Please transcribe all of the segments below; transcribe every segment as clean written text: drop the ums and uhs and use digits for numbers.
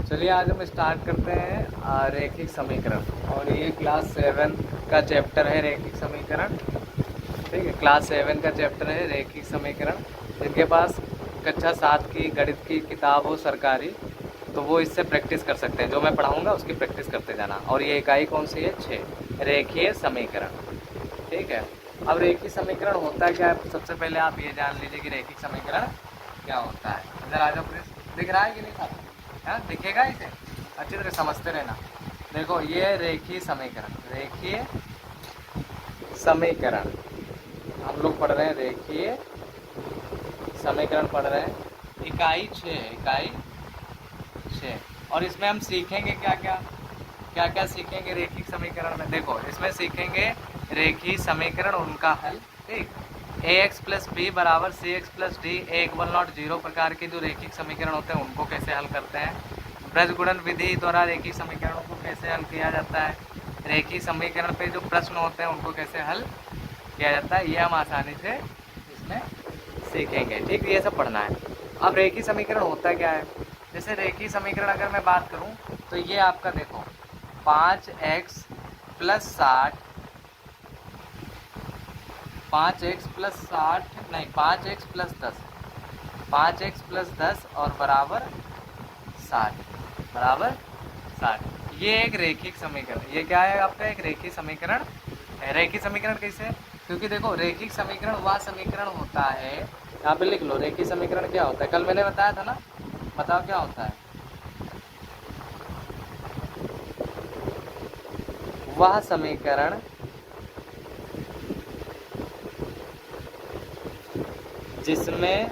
चलिए आज हम स्टार्ट करते हैं रैखिक समीकरण। और ये क्लास 7 का चैप्टर है रैखिक समीकरण। ठीक है, क्लास 7 का चैप्टर है रैखिक समीकरण। जिनके पास कक्षा 7 की गणित की किताब हो सरकारी, तो वो इससे प्रैक्टिस कर सकते हैं। जो मैं पढ़ाऊँगा उसकी प्रैक्टिस करते जाना। और ये इकाई कौन सी है? 6, रेखीय समीकरण। ठीक है, अब रैखिक समीकरण होता क्या है? सबसे पहले आप ये जान लीजिए कि रैखिक समीकरण क्या होता है। इधर आ जाओ प्लीज। दिख रहा है कि नहीं साहब? हाँ, दिखेगा इसे अच्छी तरह समझते रहना। देखो ये रेखीय समीकरण, रेखीय समीकरण हम लोग पढ़ रहे हैं। रेखीय समीकरण पढ़ रहे हैं। इकाई 6, इकाई 6। और इसमें हम सीखेंगे क्या क्या क्या क्या सीखेंगे रेखिक समीकरण में। देखो इसमें सीखेंगे रेखीय समीकरण, उनका हल। ठीक, ax प्लस बी बराबर सी एक्स प्लस डी, एक वन नॉट जीरो प्रकार के जो रेखिक समीकरण होते हैं उनको कैसे हल करते हैं। ब्रज गुणन विधि द्वारा रेखिक समीकरणों को कैसे हल किया जाता है। रेखिक समीकरण पे जो प्रश्न होते हैं उनको कैसे हल किया जाता है, ये हम आसानी से इसमें सीखेंगे। ठीक, ये सब पढ़ना है। अब रेखीय समीकरण होता क्या है? जैसे रेखीय समीकरण अगर मैं बात करूं तो ये आपका देखो 5x प्लस 60, 5x प्लस 60 नहीं 5x प्लस 10, 5x प्लस 10 और बराबर 60, बराबर 60। ये एक रेखिक समीकरण, ये क्या है आपका? एक रेखिक समीकरण है। रेखिक समीकरण कैसे? क्योंकि देखो रेखिक समीकरण वह समीकरण होता है, यहाँ पे लिख लो रेखिक समीकरण क्या होता है। कल मैंने बताया था ना, बताओ क्या होता है। वह समीकरण जिसमें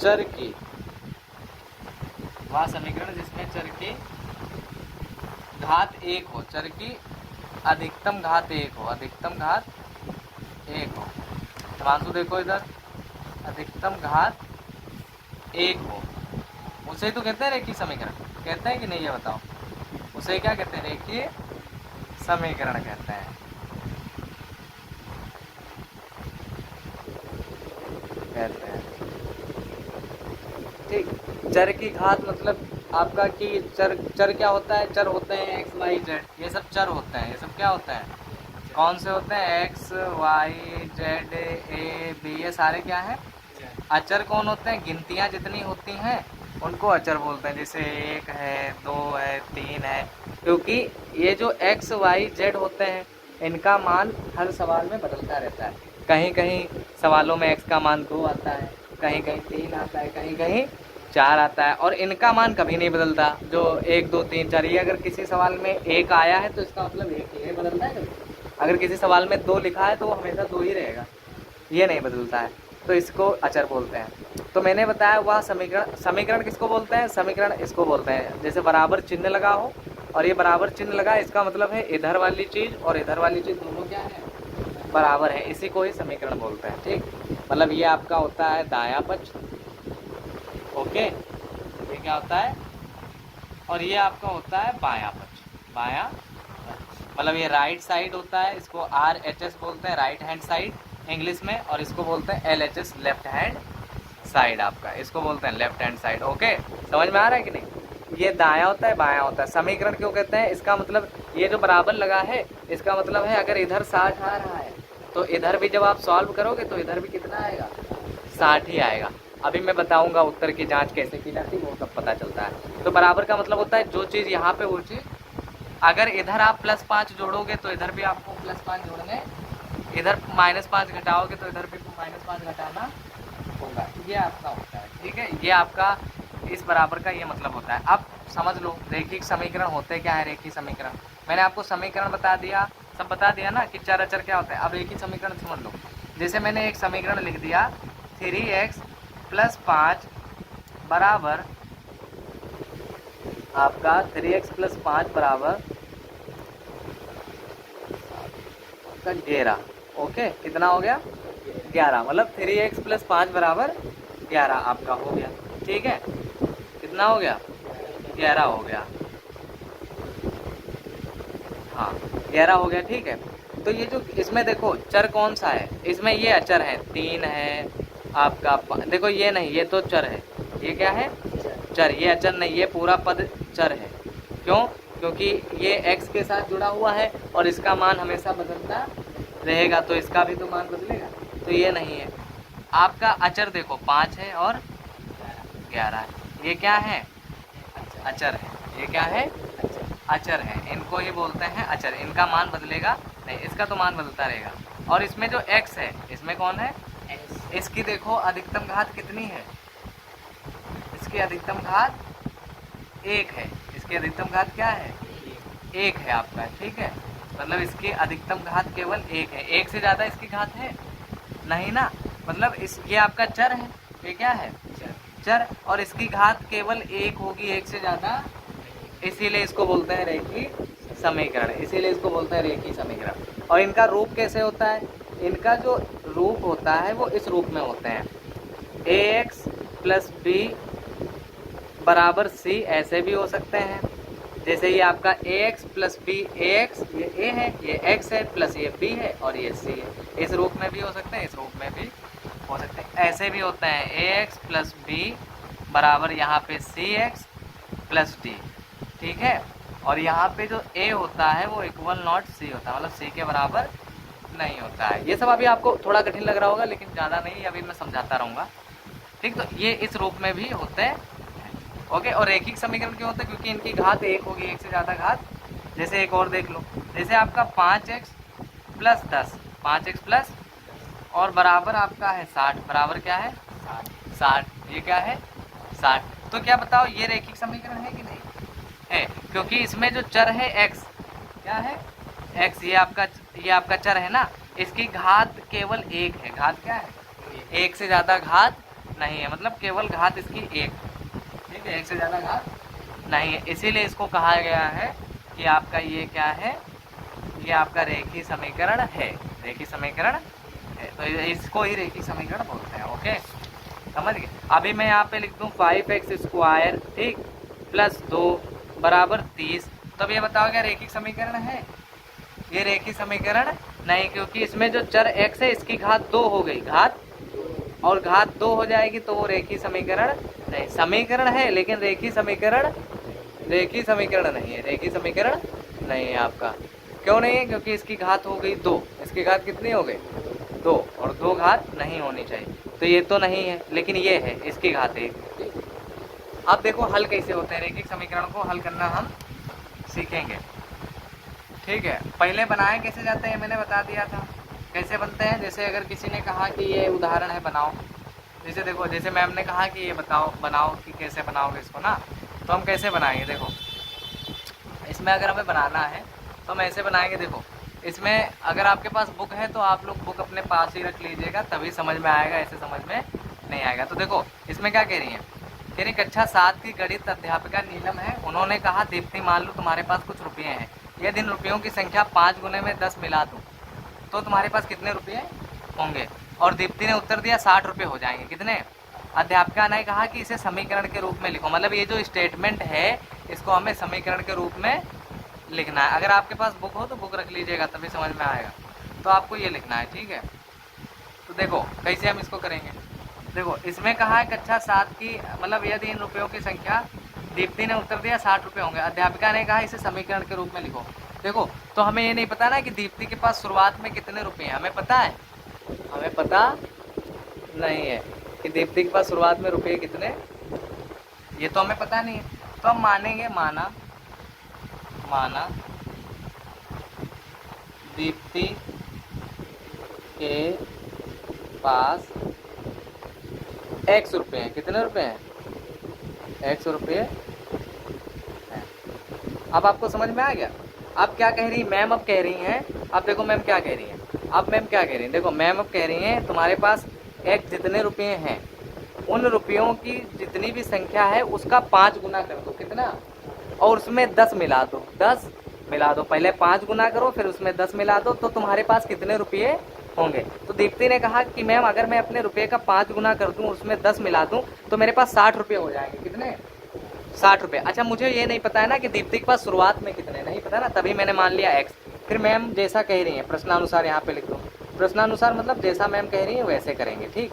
चर की, वह समीकरण जिसमें चर की घात 1 हो, चर की अधिकतम घात 1 हो, अधिकतम घात 1 हो। हिमांशु देखो इधर, अधिकतम घात 1 हो, उसे तो कहते हैं रेखीय समीकरण। कहते हैं कि नहीं, ये बताओ। उसे क्या कहते हैं? रेखीय समीकरण कहते हैं। कहते हैं ठीक, चर की घात मतलब आपका कि चर चर क्या होता है? चर होते हैं एक्स वाई जेड, ये सब चर होते हैं। ये सब क्या होते हैं? कौन से होते हैं? X Y Z A B, ये सारे क्या हैं? अचर। कौन होते हैं? गिनतियाँ जितनी होती हैं उनको अचर बोलते हैं। जैसे 1 है, 2 है, 3 है। क्योंकि ये जो एक्स वाई जेड होते हैं इनका मान हर सवाल में बदलता रहता है। कहीं कहीं सवालों में एक्स का मान 2 आता है, कहीं कहीं 3 आता है, कहीं कहीं 4 आता है। और इनका मान कभी नहीं बदलता। जो 1 2 3 4, ये अगर किसी सवाल में 1 आया है तो इसका मतलब 1 ही है, बदलता है कभी? अगर किसी सवाल में 2 लिखा है तो वो हमेशा 2 ही रहेगा, ये नहीं बदलता है। तो इसको अचर बोलते हैं। तो मैंने बताया वह समीकरण, समीकरण किसको बोलते हैं? समीकरण इसको बोलते हैं जैसे बराबर चिन्ह लगा हो, और ये बराबर चिन्ह लगा, इसका मतलब है इधर वाली चीज़ और इधर वाली चीज़ दोनों क्या है? बराबर है। इसी को ही समीकरण बोलते हैं। ठीक, मतलब ये आपका होता है दायां पक्ष। ओके, ये क्या होता है? और ये आपका होता है बायां पक्ष, बायां पक्ष। मतलब ये राइट साइड होता है, इसको RHS बोलते हैं, राइट हैंड साइड इंग्लिश में। और इसको बोलते हैं LHS, लेफ्ट हैंड साइड। आपका इसको बोलते हैं लेफ्ट हैंड साइड। ओके, समझ में आ रहा है कि नहीं? ये दायां होता है, बायां होता है। समीकरण क्यों कहते हैं? इसका मतलब ये जो बराबर लगा है, इसका मतलब है अगर इधर 60 आ रहा है तो इधर भी जब आप सॉल्व करोगे तो इधर भी कितना आएगा? 60 ही आएगा। अभी मैं बताऊंगा उत्तर की जांच कैसे की जाती है, वो सब पता चलता है। तो बराबर का मतलब होता है जो चीज़ यहाँ पे, वो चीज़ अगर इधर आप +5 जोड़ोगे तो इधर भी आपको +5 जोड़ने, इधर -5 घटाओगे तो इधर भी -5 घटाना होगा। ये आपका होता है। ठीक है, ये आपका इस बराबर का ये मतलब होता है। अब समझ लो रेखिक समीकरण होते क्या है। रेखिक समीकरण मैंने आपको समीकरण बता दिया, सब बता दिया ना कि चर अचर क्या होता है। अब रेखिक समीकरण समझ लो। जैसे मैंने एक समीकरण लिख दिया 3x प्लस 5 बराबर आपका 3x प्लस 5 बराबर 11। ओके, कितना हो गया? 11। मतलब 3x प्लस 5 बराबर 11 आपका हो गया। ठीक है, कितना हो गया? 11 हो गया। हाँ, 11 हो गया। ठीक है, तो ये जो इसमें देखो चर कौन सा है? इसमें ये अचर है, 3 है आपका। देखो ये नहीं, ये तो चर है। ये क्या है? चर। ये अचर नहीं, ये पूरा पद चर है। क्यों? क्योंकि ये x के साथ जुड़ा हुआ है और इसका मान हमेशा बदलता रहेगा, तो इसका भी तो मान बदलेगा, तो ये नहीं है। आपका अचर देखो 5 है और 11 है, ये क्या है? अचर है। ये क्या है? अचर है। इनको ही बोलते हैं अचर। इनका मान बदलेगा नहीं, इसका तो मान बदलता रहेगा। और इसमें जो x है, इसमें कौन है? इसकी देखो अधिकतम घात कितनी है? इसकी अधिकतम घात 1 है। इसकी अधिकतम घात क्या है? 1 है आपका, ठीक है। मतलब इसकी अधिकतम घात केवल 1 है। 1 से ज़्यादा इसकी घात है नहीं ना, मतलब ये आपका चर है। ये क्या है? चर। और इसकी घात केवल 1 होगी, 1 से ज़्यादा, इसीलिए इसको बोलते हैं रेखी समीकरण। इसीलिए इसको बोलते हैं रेखी समीकरण। और इनका रूप कैसे होता है? इनका जो रूप होता है वो इस रूप में होते हैं, ax प्लस बी बराबर c, ऐसे भी हो सकते हैं। जैसे ये आपका ax प्लस बी, ax ये a है, ये x है, प्लस ये b है और ये c है। इस रूप में भी हो सकते हैं, इस रूप में भी हो सकते हैं। ऐसे भी होते हैं ax प्लस बी बराबर यहाँ पे cx प्लस d, ठीक है। और यहाँ पे जो a होता है वो इक्वल नॉट c होता है, मतलब c के बराबर नहीं होता है। ये सब अभी आपको थोड़ा कठिन लग रहा होगा, लेकिन ज़्यादा नहीं, अभी मैं समझाता रहूँगा, ठीक। तो ये इस रूप में भी होते हैं, ओके। और रेखिक समीकरण क्यों होता है? क्योंकि इनकी घात 1 होगी, 1 से ज़्यादा घात। जैसे एक और देख लो, जैसे आपका 5x प्लस 10, 5x प्लस और बराबर आपका है 60, बराबर क्या है? 60। ये क्या है? 60। तो क्या बताओ, ये रेखिक समीकरण है कि नहीं है? क्योंकि इसमें जो चर है x, क्या है? x, ये आपका चर है ना, इसकी घात केवल 1 है। घात क्या है? 1 से ज़्यादा घात नहीं है, मतलब केवल घात इसकी 1, ठीक है। 1 से ज़्यादा घात नहीं है, इसीलिए इसको कहा गया है कि आपका ये क्या है? ये आपका रेखी समीकरण है। रेखी समीकरण है, तो इसको ही रेखी समीकरण बोलते हैं, ओके, समझ गए। अभी मैं यहाँ पे लिख दूँ 5x², ठीक, प्लस 2 बराबर 30। तब ये बताओ क्या रेखिक समीकरण है? ये रेखिक समीकरण नहीं, क्योंकि इसमें जो चर x है इसकी घात 2 हो गई, घात, और घात 2 हो जाएगी तो वो रेखी समीकरण नहीं। समीकरण है लेकिन रेखी समीकरण नहीं है। रेखी समीकरण नहीं है आपका। क्यों नहीं है? क्योंकि इसकी घात हो गई 2। इसकी घात कितनी हो गई? 2, और 2 घात नहीं होनी चाहिए, तो ये तो नहीं है, लेकिन ये है, इसकी घात 1। अब देखो हल कैसे होते हैं, रेखिक समीकरण को हल करना हम सीखेंगे, ठीक है। पहले बनाए कैसे जाते हैं मैंने बता दिया था, कैसे बनते हैं। जैसे अगर किसी ने कहा कि ये उदाहरण है बनाओ, जैसे देखो, जैसे मैम ने कहा कि ये बनाओ कि कैसे बनाओगे इसको ना, तो हम कैसे बनाएंगे। देखो इसमें अगर हमें बनाना है तो हम ऐसे बनाएंगे। देखो इसमें अगर आपके पास बुक है तो आप लोग बुक अपने पास ही रख लीजिएगा, तभी समझ में आएगा, ऐसे समझ में नहीं आएगा। तो देखो इसमें क्या कह रही है, कह रही कक्षा 7 की गणित अध्यापिका नीलम है। उन्होंने कहा दीप्ति मान लो तुम्हारे पास कुछ रुपये हैं, यदि इन रुपयों की संख्या 5 गुने में 10 मिला दूँ तो तुम्हारे पास कितने रुपये होंगे। और दीप्ति ने उत्तर दिया 60 रुपये हो जाएंगे। कितने? अध्यापिका ने कहा कि इसे समीकरण के रूप में लिखो। मतलब ये जो स्टेटमेंट है इसको हमें समीकरण के रूप में लिखना है। अगर आपके पास बुक हो तो बुक रख लीजिएगा, तभी समझ में आएगा। तो आपको ये लिखना है, ठीक है। तो देखो कैसे हम इसको करेंगे। देखो इसमें कहा है कक्षा 7 की, मतलब यदि इन रुपयों की संख्या, दीप्ति ने उत्तर दिया 60 रुपये होंगे, अध्यापिका ने कहा इसे समीकरण के रूप में लिखो। देखो तो हमें ये नहीं पता ना कि दीप्ति के पास शुरुआत में कितने रुपये हैं, हमें पता है? हमें पता नहीं है कि दीप्ति के पास शुरुआत में रुपये कितने, ये तो हमें पता नहीं है। तो हम मानेंगे, माना दीप्ति के पास x रुपये हैं। कितने रुपये हैं? x रुपये हैं। अब आपको समझ में आ गया। अब क्या कह रही मैम? अब कह रही हैं, अब देखो मैम क्या कह रही हैं। अब मैम क्या कह रही हैं, देखो मैम अब कह रही हैं तुम्हारे पास x जितने रुपये हैं, उन रुपयों की जितनी भी संख्या है उसका 5 गुना कर दो। कितना? और उसमें 10 मिला दो। 10 मिला दो, पहले 5 गुना करो फिर उसमें 10 मिला दो, तो तुम्हारे पास कितने रुपये होंगे। तो दीप्ति ने कहा कि मैम अगर मैं अपने रुपये का 5 गुना कर दूं, उसमें 10 मिला दूं, तो मेरे पास 60 रुपये हो जाएंगे। कितने? 60 रुपये। अच्छा मुझे ये नहीं पता है ना कि दीप्ति के पास शुरुआत में कितने, नहीं पता ना, तभी मैंने मान लिया x। फिर मैम जैसा कह रही है प्रश्नानुसार यहाँ पे लिख दो। प्रश्नानुसार मतलब जैसा मैम कह रही है वैसे करेंगे, ठीक।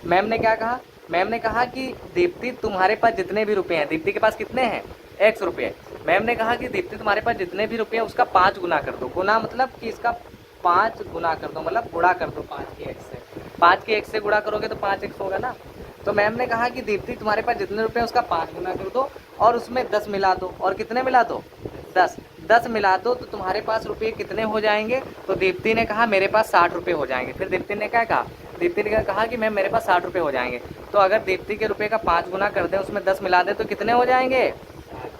मैम ने क्या कहा मैम ने कहा कि दीप्ति तुम्हारे पास जितने भी रुपए हैं, दीप्ति के पास कितने हैं x रुपये। मैम ने कहा कि दीप्ति तुम्हारे पास जितने भी रुपए हैं उसका 5 गुना कर दो। गुना मतलब कि इसका 5 गुना कर दो, मतलब गुणा कर दो 5 की x से। 5 की x से गुणा करोगे तो 5x होगा ना। तो मैम ने कहा कि दीप्ति तुम्हारे पास जितने रुपए हैं उसका 5 गुना कर दो और उसमें 10 मिला दो। और कितने मिला दो? 10 मिला दो तो तुम्हारे पास रुपये कितने हो जाएंगे? तो दीप्ति ने कहा मेरे पास 60 रुपये हो जाएंगे। फिर दीप्ति ने क्या कहा? दीप्ति ने कहा कि मैम मेरे पास 60 रुपये हो जाएंगे। तो अगर दीप्ति के रुपये का 5 गुना कर दें, उसमें 10 मिला दें तो कितने हो जाएंगे?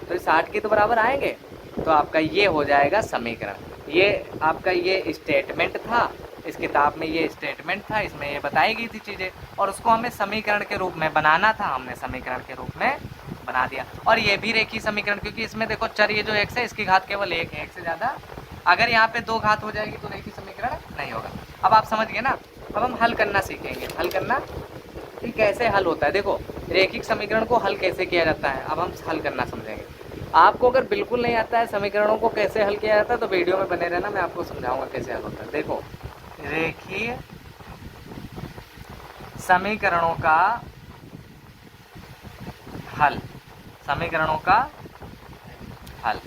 तो 60 के तो बराबर आएंगे। तो आपका ये हो जाएगा समीकरण। ये आपका ये स्टेटमेंट था, इस किताब में ये स्टेटमेंट था, इसमें ये बताई गई थी चीज़ें और उसको हमें समीकरण के रूप में बनाना था, हमने समीकरण के रूप में बना दिया। और ये भी रेखीय समीकरण, क्योंकि इसमें देखो चर ये जो x है इसकी घात केवल 1 है, 1 से ज़्यादा अगर यहाँ पे 2 घात हो जाएगी तो रेखीय समीकरण नहीं होगा। अब आप समझ गए ना। अब हम हल करना सीखेंगे, हल करना कि कैसे हल होता है। देखो रेखिक समीकरण को हल कैसे किया जाता है, अब हम हल करना समझेंगे। आपको अगर बिल्कुल नहीं आता है समीकरणों को कैसे हल किया जाता है तो वीडियो में बने रहना, मैं आपको समझाऊंगा कैसे हल होता है। देखो रेखीय समीकरणों का हल, समीकरणों का हल।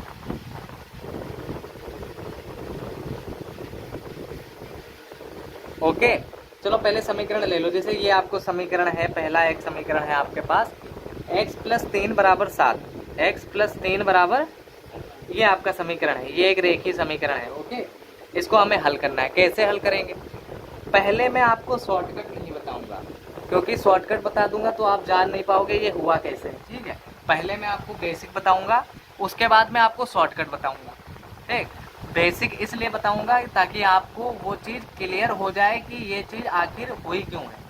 ओके चलो पहले समीकरण ले लो। जैसे ये आपको समीकरण है, पहला एक समीकरण है आपके पास x + 3 = 7, x + 3 बराबर, ये आपका समीकरण है, ये एक रेखीय समीकरण है। ओके इसको हमें हल करना है। कैसे हल करेंगे? पहले मैं आपको शॉर्टकट नहीं बताऊंगा, क्योंकि शॉर्टकट बता दूंगा तो आप जान नहीं पाओगे ये हुआ कैसे। ठीक है, पहले मैं आपको बेसिक बताऊंगा, उसके बाद मैं आपको शॉर्टकट बताऊंगा। ठीक, बेसिक इसलिए बताऊंगा ताकि आपको वो चीज़ क्लियर हो जाए कि ये चीज़ आखिर हुई क्यों है।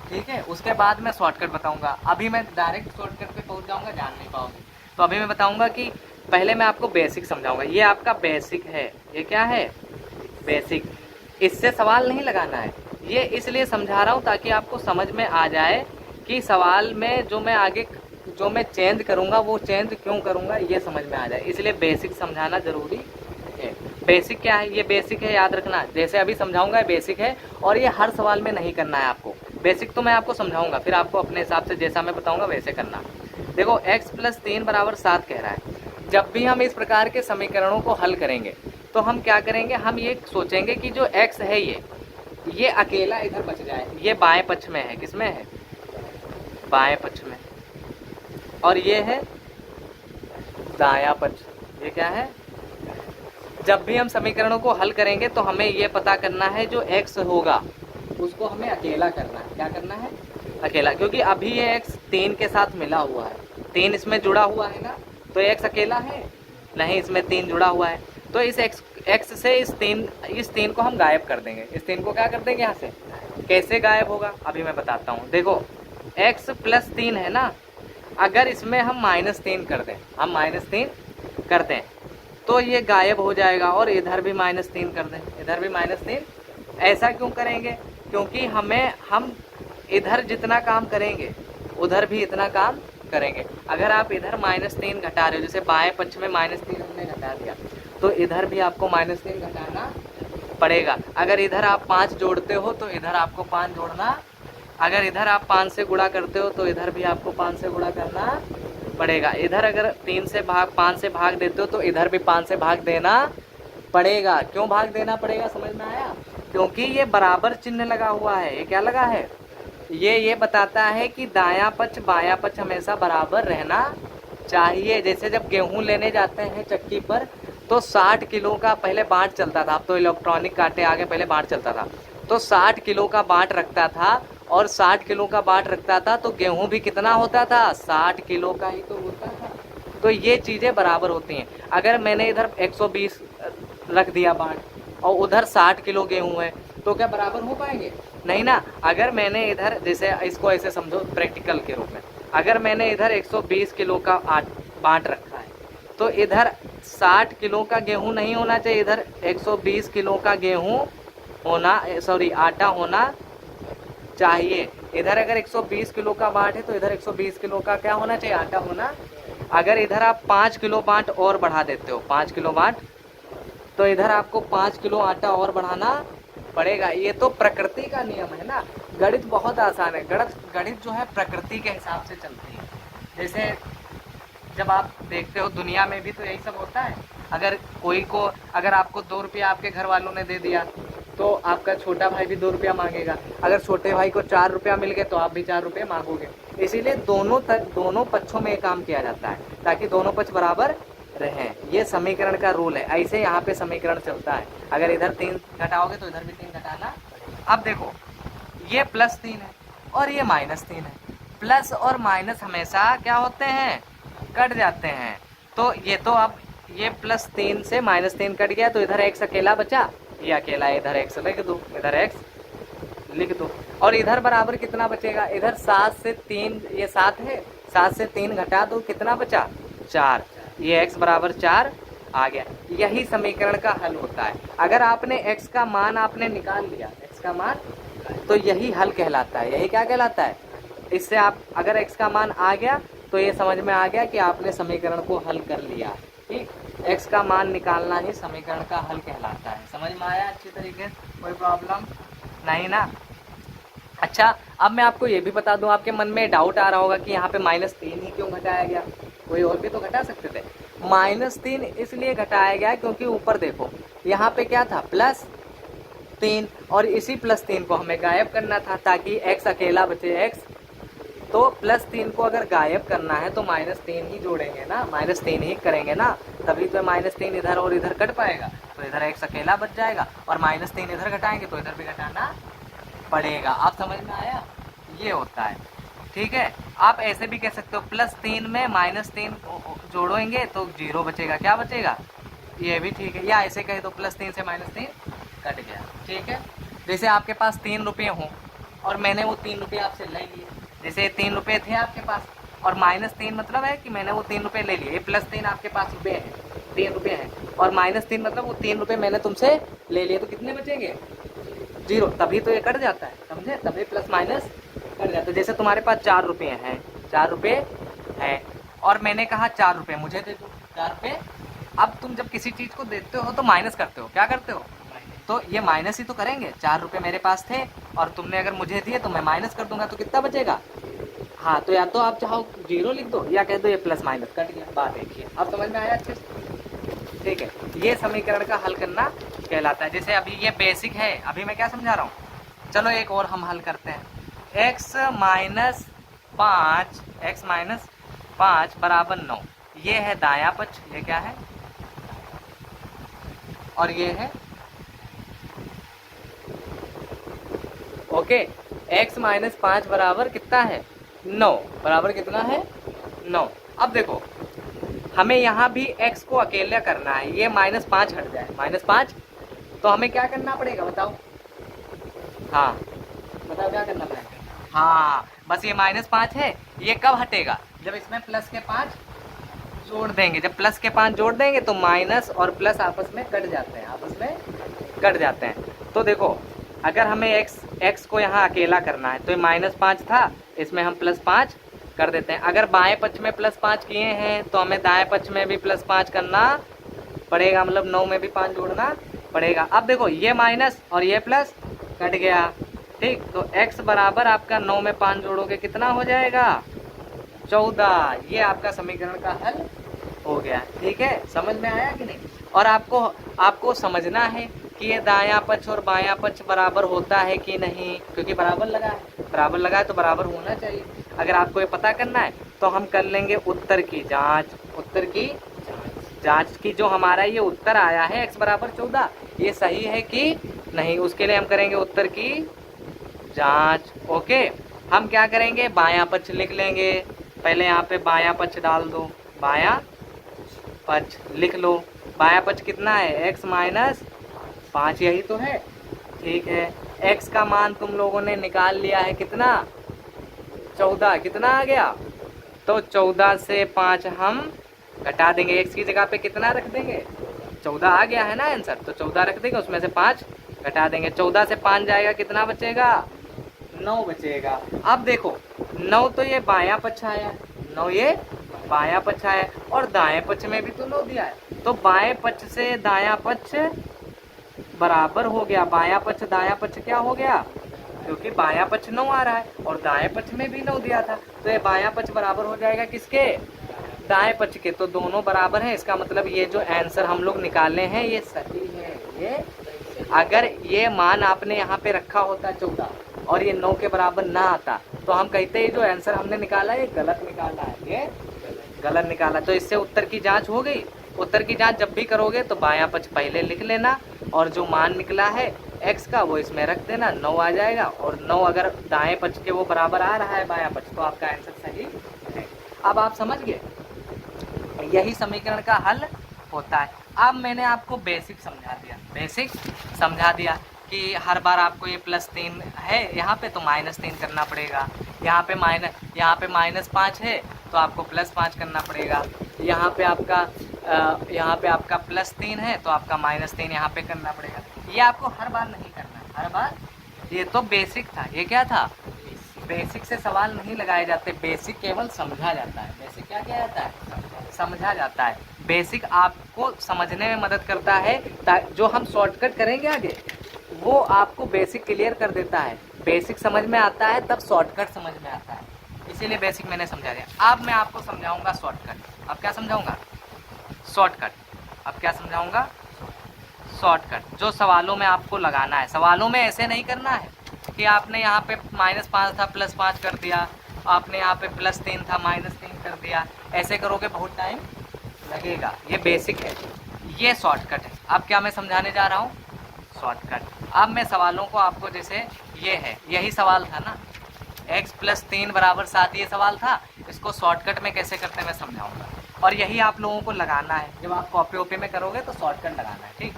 ठीक है, उसके बाद मैं शॉर्टकट बताऊंगा। अभी मैं डायरेक्ट शॉर्टकट पे पहुंच जाऊंगा, जान नहीं पाओगे। तो अभी मैं बताऊंगा कि पहले मैं आपको बेसिक समझाऊंगा। ये आपका बेसिक है, ये क्या है? बेसिक। इससे सवाल नहीं लगाना है, ये इसलिए समझा रहा हूँ ताकि आपको समझ में आ जाए कि सवाल में जो मैं आगे जो मैं चेंज करूँगा वो चेंज क्यों करूँगा, ये समझ में आ जाए। इसलिए बेसिक समझाना जरूरी है। बेसिक क्या है? ये बेसिक है, याद रखना। जैसे अभी समझाऊंगा बेसिक है, और ये हर सवाल में नहीं करना है आपको। बेसिक तो मैं आपको समझाऊंगा, फिर आपको अपने हिसाब से जैसा मैं बताऊंगा वैसे करना। देखो x + 3 = 7 कह रहा है। जब भी हम इस प्रकार के समीकरणों को हल करेंगे तो हम क्या करेंगे? हम ये सोचेंगे कि जो x है ये अकेला इधर बच जाए। ये बाएं पक्ष में है, किसमें है? बाएं पक्ष में। और ये है दायां पक्ष। ये क्या है? जब भी हम समीकरणों को हल करेंगे तो हमें ये पता करना है जो x होगा उसको हमें अकेला करना है। क्या करना है? अकेला, क्योंकि अभी ये x 3 के साथ मिला हुआ है, 3 इसमें जुड़ा हुआ है ना, तो x अकेला है नहीं, इसमें 3 जुड़ा हुआ है। तो इस x से इस 3 को हम गायब कर देंगे। इस 3 को क्या कर देंगे यहाँ से? कैसे गायब होगा अभी मैं बताता हूँ। देखो x + 3 है ना, अगर इसमें हम -3 कर दें, हम -3 कर दें तो ये गायब हो जाएगा। और इधर भी -3 कर दें, इधर भी -3। ऐसा क्यों करेंगे? क्योंकि हम इधर जितना काम करेंगे उधर भी इतना काम करेंगे। अगर आप इधर -3 घटा रहे हो, जैसे बाएं पक्ष में -3 हमने घटा दिया, तो इधर भी आपको -3 घटाना पड़ेगा। अगर इधर आप 5 जोड़ते हो तो इधर आपको 5 जोड़ना, अगर इधर आप 5 से गुणा करते हो तो इधर भी आपको 5 से गुणा करना पड़ेगा। इधर अगर 5 से भाग देते हो तो इधर भी 5 से भाग देना पड़ेगा। क्यों भाग देना पड़ेगा, समझ में आया? क्योंकि ये बराबर चिन्ह लगा हुआ है। ये क्या लगा है? ये बताता है कि दायां पक्ष बायां पक्ष हमेशा बराबर रहना चाहिए। जैसे जब गेहूं लेने जाते हैं चक्की पर तो 60 किलो का पहले बांट चलता था, अब तो इलेक्ट्रॉनिक कांटे आगे, पहले बांट चलता था। तो 60 किलो का बांट रखता था, और 60 किलो का बांट रखता था तो गेहूं भी कितना होता था? 60 किलो का ही तो होता था। तो ये चीज़ें बराबर होती हैं। अगर मैंने इधर 120 रख दिया बांट और उधर 60 किलो गेहूं है तो क्या बराबर हो पाएंगे? नहीं ना। अगर मैंने इधर, जैसे इसको ऐसे समझो प्रैक्टिकल के रूप में, अगर मैंने इधर 120 किलो का बांट रखा है तो इधर 60 किलो का गेहूं नहीं होना चाहिए, इधर 120 किलो का गेहूं होना, सॉरी आटा होना चाहिए। इधर अगर 120 किलो का बांट है तो इधर 120 किलो का क्या होना चाहिए? आटा होना। अगर इधर आप 5 किलो बांट और बढ़ा देते हो, 5 किलो बांट, तो इधर आपको 5 किलो आटा और बढ़ाना पड़ेगा। ये तो प्रकृति का नियम है ना। गणित बहुत आसान है। गणित जो है प्रकृति के हिसाब से चलती है। जैसे जब आप देखते हो दुनिया में भी तो यही सब होता है। अगर आपको 2 रुपया आपके घर वालों ने दे दिया तो आपका छोटा भाई भी 2 रुपया मांगेगा। अगर छोटे भाई को 4 रुपया मिल गए तो आप भी 4 रुपये मांगोगे। इसीलिए दोनों पक्षों में काम किया जाता है ताकि दोनों पक्ष बराबर रहें। ये समीकरण का रूल है। ऐसे यहाँ पे समीकरण चलता है। अगर इधर 3 घटाओगे तो इधर भी 3 घटाना। अब देखो ये +3 है और ये -3 है। प्लस और माइनस हमेशा क्या होते हैं, कट जाते हैं। तो अब ये +3 से -3 कट गया तो इधर x अकेला बचा। ये अकेला इधर x लिख दो, इधर x लिख दो। और इधर बराबर कितना बचेगा, इधर 7 से 3, ये 7 है, 7 से 3 घटा दो, कितना बचा 4। ये x बराबर 4 आ गया। यही समीकरण का हल होता है। अगर आपने x का मान आपने निकाल लिया, x का मान, तो यही हल कहलाता है। यही क्या कहलाता है। इससे आप अगर x का मान आ गया तो ये समझ में आ गया कि आपने समीकरण को हल कर लिया। ठीक, x का मान निकालना ही समीकरण का हल कहलाता है। समझ में आया अच्छी तरीके से, कोई प्रॉब्लम नहीं ना। अच्छा, अब मैं आपको ये भी बता दूं, आपके मन में डाउट आ रहा होगा कि यहाँ पे -3 ही क्यों घटाया गया, कोई और भी तो घटा सकते थे। -3 इसलिए घटाया गया क्योंकि ऊपर देखो यहाँ पे क्या था +3 और इसी +3 को हमें गायब करना था ताकि x अकेला बचे। x तो +3 को अगर गायब करना है तो -3 ही जोड़ेंगे ना, -3 ही करेंगे ना, तभी तो -3 इधर और इधर कट पाएगा। तो इधर x अकेला बच जाएगा और -3 इधर घटाएंगे तो इधर भी घटाना पड़ेगा। आप समझ में आया, ये होता है। ठीक है, आप ऐसे भी कह सकते हो +3 में -3 जोड़ेंगे तो 0 बचेगा। क्या बचेगा, ये भी ठीक है। या ऐसे कहे तो +3 से -3 कट गया। ठीक है, जैसे आपके पास 3 रुपये हों और मैंने वो 3 रुपये आपसे ले लिए। जैसे 3 रुपये थे आपके पास और -3 मतलब है कि मैंने वो 3 रुपये ले लिए। +3 आपके पास रुपये हैं, 3 रुपये हैं, और -3 मतलब वो 3 रुपये मैंने तुमसे ले लिए, तो कितने बचेंगे 0। तभी तो ये कट जाता है, समझे, तभी प्लस माइनस कट जाता है। जैसे तुम्हारे पास 4 रुपये हैं, 4 रुपये हैं और मैंने कहा 4 रुपये मुझे दे दो, 4 रुपये। अब तुम जब किसी चीज़ को देते हो तो माइनस करते हो, क्या करते हो, तो ये माइनस ही तो करेंगे। 4 रुपये मेरे पास थे और तुमने अगर मुझे दिए तो मैं माइनस कर दूंगा, तो कितना बचेगा। हाँ, तो या तो आप चाहो 0 लिख दो या कह दो ये प्लस माइनस कट गया। बात देखिए, अब समझ में आया अच्छे से। ठीक है, ये समीकरण का हल करना कहलाता है। जैसे अभी ये बेसिक है, अभी मैं क्या समझा रहा हूँ। चलो एक और हम हल करते हैं। x माइनस 5 बराबर 9। ये है दायां पक्ष, ये क्या है, और ये है ओके। x माइनस 5 बराबर कितना है 9, बराबर कितना है 9। अब देखो हमें यहाँ भी x को अकेला करना है, ये -5 हट जाए, -5, तो हमें क्या करना पड़ेगा बताओ। हाँ बताओ क्या करना पड़ेगा। हाँ बस ये -5 है, ये कब हटेगा, जब इसमें प्लस के 5 जोड़ देंगे। जब प्लस के 5 जोड़ देंगे तो माइनस और प्लस आपस में कट जाते हैं, आपस में कट जाते हैं। तो देखो अगर हमें x को यहाँ अकेला करना है तो ये -5 था, इसमें हम +5 कर देते हैं। अगर बाएं पक्ष में +5 किए हैं तो हमें दाएं पक्ष में भी +5 करना पड़ेगा, मतलब 9 में भी 5 जोड़ना पड़ेगा। अब देखो ये माइनस और ये प्लस कट गया। ठीक, तो x बराबर आपका 9 में 5 जोड़ोगे कितना हो जाएगा 14। ये आपका समीकरण का हल हो गया। ठीक है, समझ में आया कि नहीं। और आपको समझना है कि ये दायां पक्ष और बायां पक्ष बराबर होता है कि नहीं, क्योंकि बराबर लगा है, बराबर लगा है तो बराबर होना चाहिए। अगर आपको ये पता करना है तो हम कर लेंगे उत्तर की जांच। उत्तर की जांच की जो हमारा ये उत्तर आया है x बराबर 14, ये सही है कि नहीं, उसके लिए हम करेंगे उत्तर की जांच। ओके, हम क्या करेंगे, बायां पक्ष लिख लेंगे। पहले यहाँ पे बायां पक्ष डाल दो, बायां पक्ष लिख लो। बायां पक्ष कितना है x माइनस 5, यही तो है। ठीक है, x का मान तुम लोगों ने निकाल लिया है कितना 14, कितना आ गया, तो 14 से 5 हम घटा देंगे। x की जगह पे कितना रख देंगे 14 आ गया है ना आंसर, तो 14 रख देंगे, उसमें से 5 घटा देंगे। 14 से 5 जाएगा, कितना बचेगा 9 बचेगा। अब देखो 9 तो ये बायां पक्ष आया, 9 ये बायां पक्ष आया और दाएं पक्ष में भी तो 9 दिया है, तो बाएं पक्ष से दायां पक्ष बराबर हो गया, बायां पक्ष दायां पक्ष क्या हो गया, क्योंकि बायां पक्ष 9 आ रहा है और दाएं पक्ष में भी 9 दिया था, तो ये बायां पक्ष बराबर हो जाएगा किसके, दाएं पक्ष के। तो दोनों बराबर हैं, इसका मतलब ये जो आंसर हम लोग निकाले हैं ये सही है। ये अगर ये मान आपने यहाँ पे रखा होता 14 और ये 9 के बराबर ना आता तो हम कहते हैं जो आंसर हमने निकाला है ये गलत निकाला है, ये गलत निकाला। तो इससे उत्तर की जांच हो गई। उत्तर की जांच जब भी करोगे तो बायां पक्ष पहले लिख लेना और जो मान निकला है x का वो इसमें रख देना, 9 आ जाएगा। और 9 अगर दाएं पक्ष के वो बराबर आ रहा है बायां पक्ष, तो आपका आंसर सही है। अब आप समझ गए, यही समीकरण का हल होता है। अब मैंने आपको बेसिक समझा दिया, बेसिक समझा दिया कि हर बार आपको ये +3 है यहाँ पे तो -3 करना पड़ेगा, यहाँ पे -5 है तो आपको +5 करना पड़ेगा, यहाँ पे आपका +3 है तो आपका -3 यहाँ पे करना पड़ेगा। ये आपको हर बार नहीं करना है, हर बार। ये तो बेसिक था, ये क्या था, बेसिक से सवाल नहीं लगाए जाते, बेसिक केवल समझा जाता है। बेसिक क्या किया जाता है, समझा जाता है। बेसिक आपको समझने में मदद करता है, जो हम शॉर्टकट करेंगे आगे वो आपको बेसिक क्लियर कर देता है। बेसिक समझ में आता है तब शॉर्टकट समझ में आता है, इसीलिए बेसिक मैंने समझा दिया। अब मैं आपको समझाऊंगा शॉर्टकट। अब क्या समझाऊंगा, शॉर्टकट। अब क्या समझाऊंगा, शॉर्टकट, जो सवालों में आपको लगाना है। सवालों में ऐसे नहीं करना है कि आपने यहाँ पे -5 था +5 कर दिया, आपने यहाँ पे +3 था -3 कर दिया, ऐसे करोगे बहुत टाइम लगेगा। ये बेसिक है, ये शॉर्टकट है। अब क्या मैं समझाने जा रहा हूँ, शॉर्टकट। अब मैं सवालों को आपको, जैसे ये है, यही सवाल था ना, x + 3 = 7, ये सवाल था। इसको शॉर्टकट में कैसे करते हैं मैं समझाऊंगा, और यही आप लोगों को लगाना है। जब आप कॉपी वॉपी में करोगे तो शॉर्टकट लगाना है, ठीक।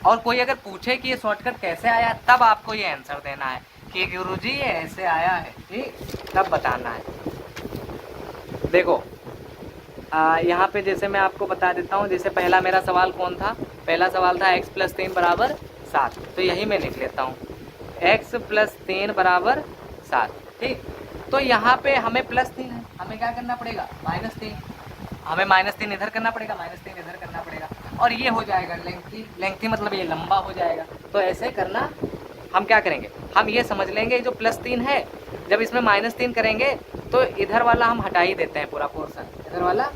और कोई अगर पूछे कि ये शॉर्टकट कैसे आया, तब आपको ये आंसर देना है कि गुरुजी ये ऐसे आया है, ठीक, तब बताना है। देखो यहाँ पे जैसे मैं आपको बता देता हूँ, जैसे पहला मेरा सवाल कौन था, पहला सवाल था x + 3 = 7, तो यही मैं लिख लेता हूँ, x + 3 = 7, ठीक। तो यहाँ पे हमें +3 है, हमें क्या करना पड़ेगा, -3, हमें -3 इधर करना पड़ेगा, -3 इधर करना पड़ेगा, और ये हो जाएगा लेंथी मतलब ये लंबा हो जाएगा। तो ऐसे करना, हम क्या करेंगे, हम ये समझ लेंगे जो +3 है, जब इसमें -3 करेंगे तो इधर वाला हम हटा ही देते हैं, पूरा पोर्शन इधर वाला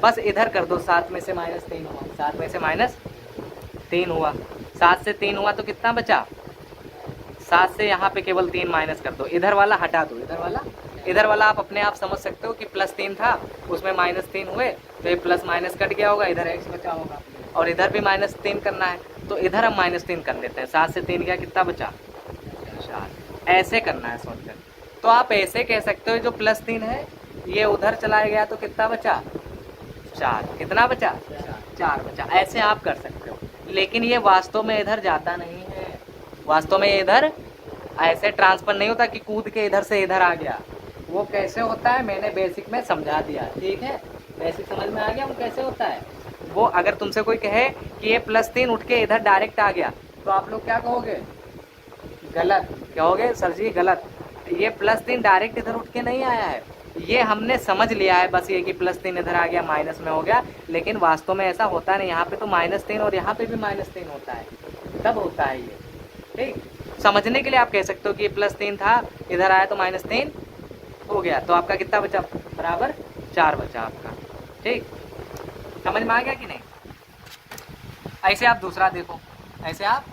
बस इधर कर दो। 7 में से -3 हुआ, 7 में से -3 हुआ, 7 से 3 हुआ तो कितना बचा, 7 से यहाँ पे केवल 3 माइनस कर दो, इधर वाला हटा दो, इधर वाला आप अपने आप समझ सकते हो कि +3 था, उसमें -3 हुए तो ये प्लस माइनस कट गया होगा, इधर x बचा होगा, और इधर भी -3 करना है तो इधर हम -3 कर लेते हैं। 7 से 3 गया, कितना बचा, 4। ऐसे करना है शॉर्टकट। तो आप ऐसे कह सकते हो जो +3 है ये उधर चला गया तो कितना बचा, 4। कितना बचा, 4 बचा। ऐसे आप कर सकते हो, लेकिन ये वास्तव में इधर जाता नहीं है, वास्तव में इधर ऐसे ट्रांसफर नहीं होता कि कूद के इधर से इधर आ गया। वो कैसे होता है मैंने बेसिक में समझा दिया, ठीक है, बेसिक समझ में आ गया वो कैसे होता है। वो अगर तुमसे कोई कहे कि ये +3 उठ के इधर डायरेक्ट आ गया तो आप लोग क्या कहोगे, गलत कहोगे, सर जी गलत, ये +3 डायरेक्ट इधर उठ के नहीं आया है, ये हमने समझ लिया है बस ये कि +3 इधर आ गया माइनस में हो गया, लेकिन वास्तव में ऐसा होता नहीं। यहाँ पे तो -3 और यहाँ पे भी -3 होता है, तब होता है ये, ठीक। समझने के लिए आप कह सकते हो कि ये +3 था, इधर आया तो -3 हो गया, तो आपका कितना बचा, बराबर 4 बचा आपका, ठीक। समझ में आ गया कि नहीं। ऐसे आप दूसरा देखो, ऐसे आप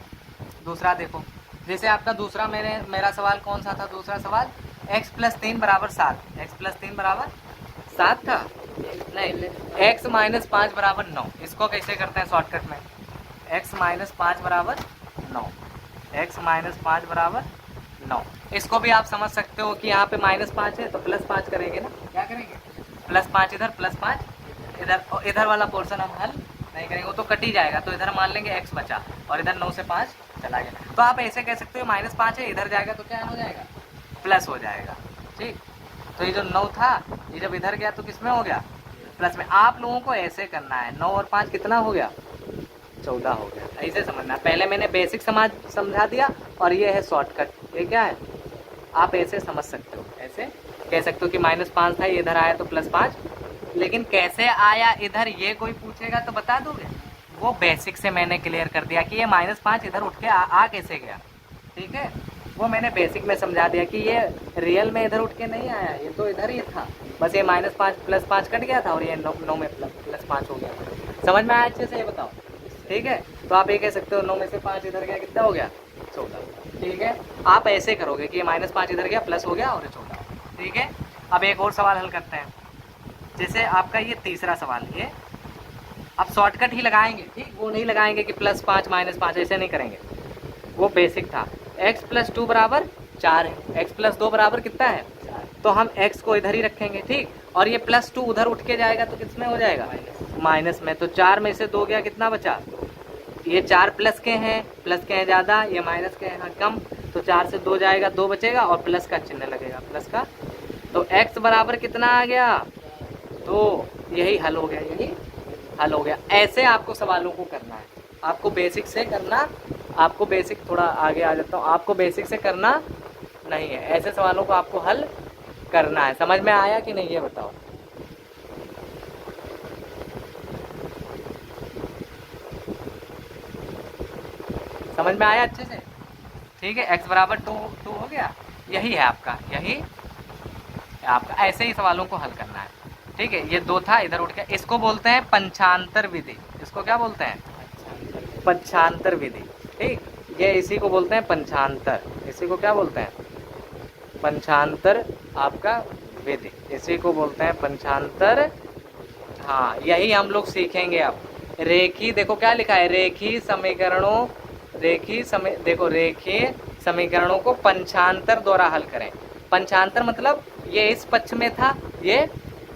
दूसरा देखो, जैसे आपका दूसरा मेरा सवाल कौन सा था, दूसरा सवाल x + 3 = 7, x + 3 = 7 था, नहीं, x - 5 = 9। इसको कैसे करते हैं शॉर्टकट में, x - 5 = 9, x - 5 = 9। इसको भी आप समझ सकते हो कि यहाँ पे -5 है तो +5 करेंगे ना, क्या करेंगे, +5 इधर, +5 इधर, और इधर वाला पोर्शन हम हल नहीं करेंगे, वो तो कट ही जाएगा, तो इधर मान लेंगे x बचा और इधर 9 से 5 चला गया। तो आप ऐसे कह सकते हो -5 है, इधर जाएगा तो क्या हो जाएगा, प्लस हो जाएगा, ठीक। तो ये जो 9 था ये जब इधर गया तो किस में हो गया, प्लस में। आप लोगों को ऐसे करना है, 9 और 5 कितना हो गया, 14 हो गया। ऐसे समझना, पहले मैंने बेसिक समझा दिया और ये है शॉर्टकट। ये क्या है, आप ऐसे समझ सकते हो, ऐसे कह सकते हो कि -5 था, इधर आया तो +5, लेकिन कैसे आया इधर ये कोई पूछेगा तो बता दोगे, वो बेसिक से मैंने क्लियर कर दिया कि ये -5 इधर उठ के आ कैसे गया, ठीक है। वो मैंने बेसिक में समझा दिया कि ये रियल में इधर उठ के नहीं आया, ये तो इधर ही था, बस ये -5 +5 कट गया था और ये 9 में +5 हो गया। समझ में आया अच्छे से, ये बताओ, ठीक है। तो आप ये कह सकते हो 9 में से 5 इधर गया, कितना हो गया, 14, ठीक है। आप ऐसे करोगे कि ये -5 इधर गया, प्लस हो गया और 14, ठीक है। अब एक और सवाल हल करते हैं। जैसे आपका ये तीसरा सवाल, ये आप शॉर्टकट ही लगाएंगे, ठीक, वो नहीं लगाएंगे कि +5 -5, ऐसे नहीं करेंगे, वो बेसिक था। x + 2 = 4 है, x + 2 = कितना है, तो हम x को इधर ही रखेंगे, ठीक। और ये +2 उधर उठ के जाएगा तो किस में हो जाएगा, माइनस में। तो 4 में से 2 गया, कितना बचा, ये 4 प्लस के हैं ज़्यादा, ये माइनस के हैं कम, तो 4 से 2 जाएगा, 2 बचेगा और प्लस का चिन्ह लगेगा, प्लस का। तो x बराबर कितना आ गया, तो यही हल हो गया, यही हल हो गया। ऐसे आपको सवालों को करना है, आपको बेसिक से करना, आपको बेसिक, थोड़ा आगे आ जाता हूँ, आपको बेसिक से करना नहीं है, ऐसे सवालों को आपको हल करना है। समझ में आया कि नहीं, ये बताओ। समझ में आया अच्छे से, ठीक है। x बराबर 2 हो गया, यही है आपका, यही आपका। ऐसे ही सवालों को हल करना है, ठीक है। ये 2 था, इधर उठ गया, इसको बोलते हैं पंचांतर विधि। इसको क्या बोलते हैं, पंचांतर विधि, ठीक। ये इसी को बोलते हैं पंचांतर, इसी को क्या बोलते हैं, पंचांतर आपका विधि, इसी को बोलते हैं पंचांतर। हाँ, यही हम लोग सीखेंगे अब। रेखी, देखो क्या लिखा है, रेखी समीकरणों, देखो रेखीय समीकरणों को पंचांतर द्वारा हल करें। पंचांतर मतलब ये इस पक्ष में था, ये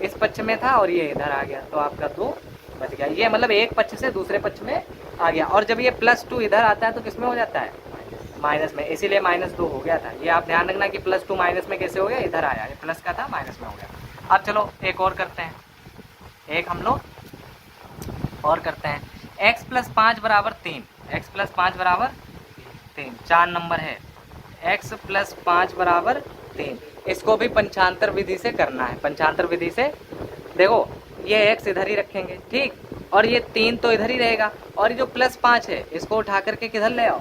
इस पक्ष में था और ये इधर आ गया, तो आपका 2 बच गया। ये मतलब एक पक्ष से दूसरे पक्ष में आ गया। और जब ये +2 इधर आता है तो किस में हो जाता है, माइनस में, इसीलिए -2 हो गया था। ये आप ध्यान रखना कि +2 माइनस में कैसे हो गया, इधर आया, ये प्लस का था माइनस में हो गया। अब चलो एक और करते हैं, एक हम लोग और करते हैं। x + 5 = 3, x + 5 = 3, 4 नंबर है, x + 5 = 3। इसको भी पंचांतर विधि से करना है। पंचांतर विधि से देखो, ये x इधर ही रखेंगे, ठीक, और ये 3 तो इधर ही रहेगा, और ये जो +5 है इसको उठा करके किधर ले आओ,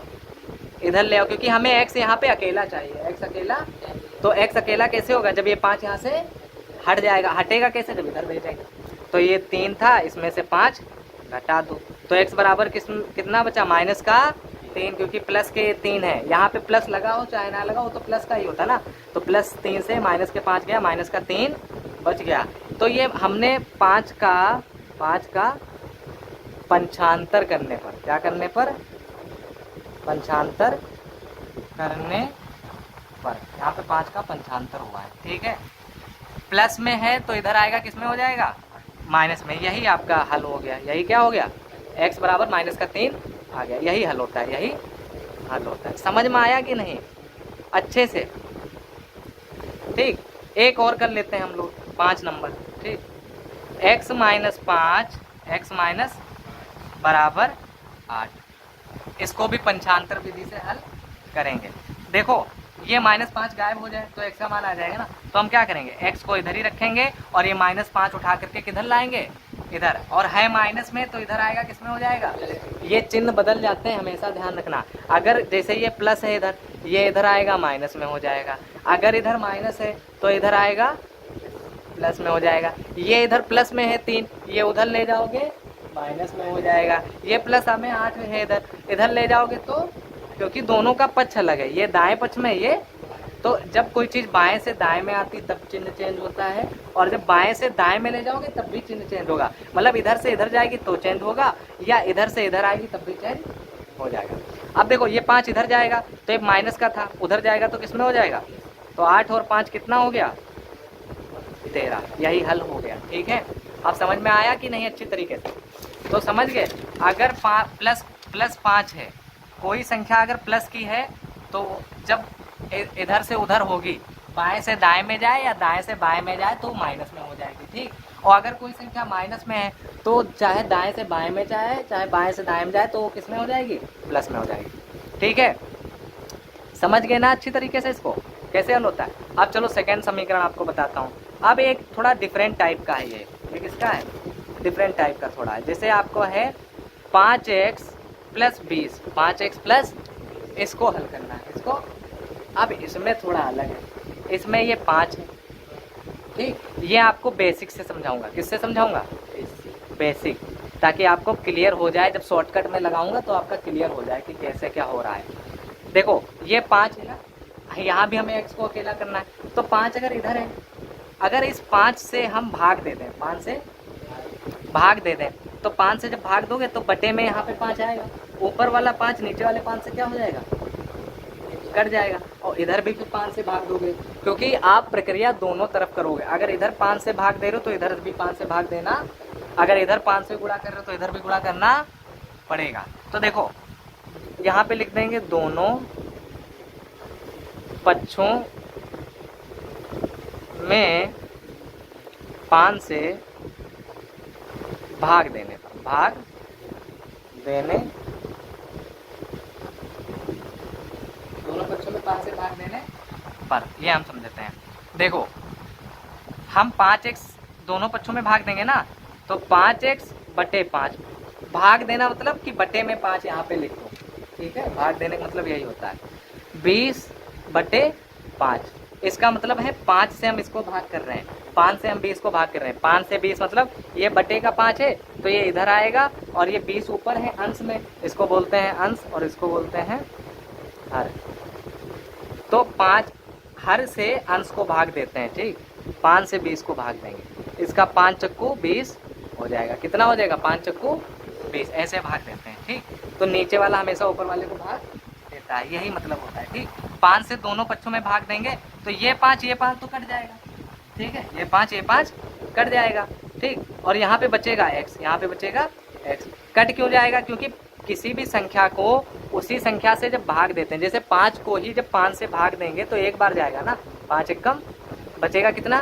इधर ले आओ, क्योंकि हमें x यहाँ पे अकेला चाहिए, x अकेला। तो x अकेला कैसे होगा, जब ये 5 यहाँ से हट जाएगा, हटेगा कैसे, जब इधर भेजेंगे। तो ये 3 था, इसमें से 5 घटा दो, तो x बराबर कितना बचा, -3, क्योंकि प्लस के 3 है, यहाँ पे प्लस लगा हो चाहे ना लगा हो तो प्लस का ही होता ना। तो +3 से -5 गया, -3 बच गया। तो ये हमने 5 का पंचांतर करने पर, क्या करने पर, पंचांतर करने पर, यहाँ पे 5 का पंचांतर हुआ है, ठीक है। प्लस में है तो इधर आएगा, किस में हो जाएगा, माइनस में। यही आपका हल हो गया, यही क्या हो गया, x बराबर -3 आ गया, यही हल होता है, यही हल होता है। समझ में आया कि नहीं अच्छे से, ठीक। एक और कर लेते हैं हम लोग, 5 नंबर, ठीक। x - 5 बराबर 8, इसको भी पंचांतर विधि से हल करेंगे। देखो ये -5 गायब हो जाए तो x का मान आ जाएगा ना, तो हम क्या करेंगे, x को इधर ही रखेंगे और ये -5 उठा करके किधर लाएंगे, इधर, और है माइनस में तो इधर आएगा, किस में हो जाएगा, ये चिन्ह बदल जाते हैं, हमेशा ध्यान रखना। अगर जैसे ये प्लस है इधर, ये इधर आएगा माइनस में हो जाएगा, अगर इधर माइनस है तो इधर आएगा प्लस में हो जाएगा। ये इधर प्लस में है 3, ये उधर ले जाओगे माइनस में हो जाएगा। ये प्लस हमें 8 है, इधर ले जाओगे तो, क्योंकि दोनों का पक्ष अलग है, ये दाएं पक्ष में, ये तो जब कोई चीज़ बाएं से दाएं में आती तब चिन्ह चेंज होता है, और जब बाएं से दाएं में ले जाओगे तब भी चिन्ह चेंज होगा। मतलब इधर से इधर जाएगी तो चेंज होगा, या इधर से इधर आएगी तब भी चेंज हो जाएगा। अब देखो ये 5 इधर जाएगा तो एक माइनस का था, उधर जाएगा तो किस में हो जाएगा, तो 8 और 5 कितना हो गया, 13, यही हल हो गया, ठीक है। अब समझ में आया कि नहीं अच्छी तरीके से, तो समझ गए। अगर प्लस 5 है, कोई संख्या अगर प्लस की है तो जब इधर से उधर होगी, बाएं से दाएं में जाए या दाएं से बाएं में जाए तो माइनस में हो जाएगी, ठीक। और अगर कोई संख्या माइनस में है तो चाहे दाएं से बाएं में जाए चाहे बाएं से दाएं में जाए तो वो किस में हो जाएगी, प्लस में हो जाएगी, ठीक है। समझ गए ना अच्छी तरीके से इसको कैसे हल होता है। अब चलो सेकेंड समीकरण आपको बताता हूँ। अब एक थोड़ा डिफरेंट टाइप का है, ये किसका है, डिफरेंट टाइप का थोड़ा है। जैसे आपको है 5x प्लस 20, 5x प्लस, इसको हल करना है इसको। अब इसमें थोड़ा अलग है, इसमें ये 5 है, ठीक। ये आपको बेसिक से समझाऊंगा। किससे समझाऊंगा? बेसिक, ताकि आपको क्लियर हो जाए। जब शॉर्टकट में लगाऊंगा तो आपका क्लियर हो जाए कि कैसे क्या हो रहा है। देखो ये 5 है ना, यहाँ भी हमें x को अकेला करना है, तो 5 अगर इधर है, अगर इस 5 से हम भाग दे दें, 5 से भाग दे दें, तो 5 से जब भाग दोगे तो बटे में यहाँ पे 5 आएगा, ऊपर वाला 5 नीचे वाले 5 से क्या हो जाएगा? कट जाएगा। और इधर भी फिर 5 से भाग दोगे, क्योंकि आप प्रक्रिया दोनों तरफ करोगे। अगर इधर 5 से भाग दे रहे हो तो इधर भी 5 से भाग देना, अगर इधर 5 से गुणा कर रहे हो तो इधर भी गुणा करना पड़ेगा। तो देखो यहाँ पे लिख देंगे दोनों पक्षों में 5 से भाग देने पर, भाग देने, दोनों पक्षों में 5 से भाग देने पर, ये हम समझते हैं। देखो हम 5x दोनों पक्षों में भाग देंगे ना, तो 5x बटे 5, भाग देना मतलब कि बटे में 5 यहाँ पे लिख दो, ठीक है। भाग देने का मतलब यही होता है। 20 बटे 5, इसका मतलब है 5 से हम इसको भाग कर रहे हैं, 5 से हम 20 को भाग कर रहे हैं। 5 से 20 मतलब ये बटे का 5 है, तो ये इधर आएगा, और ये 20 ऊपर है अंश में, इसको बोलते हैं अंश और इसको बोलते हैं हर। तो 5 हर से अंश को भाग देते हैं, ठीक। 5 से 20 को भाग देंगे, इसका 5 चक्कू 20 हो जाएगा। कितना हो जाएगा? 5 चक्कू 20, ऐसे भाग देते हैं, ठीक। तो नीचे वाला हमेशा ऊपर वाले को भाग देता है, यही मतलब होता है, ठीक। 5 से दोनों पक्षों में भाग देंगे तो ये 5 तो कट जाएगा, ठीक है। ये 5 कट जाएगा, ठीक। और यहाँ पे बचेगा x, यहाँ पे बचेगा x। कट क्यों जाएगा? क्योंकि किसी भी संख्या को उसी संख्या से जब भाग देते हैं, जैसे 5 को ही जब 5 से भाग देंगे तो एक बार जाएगा ना, 5 एक कम, बचेगा कितना?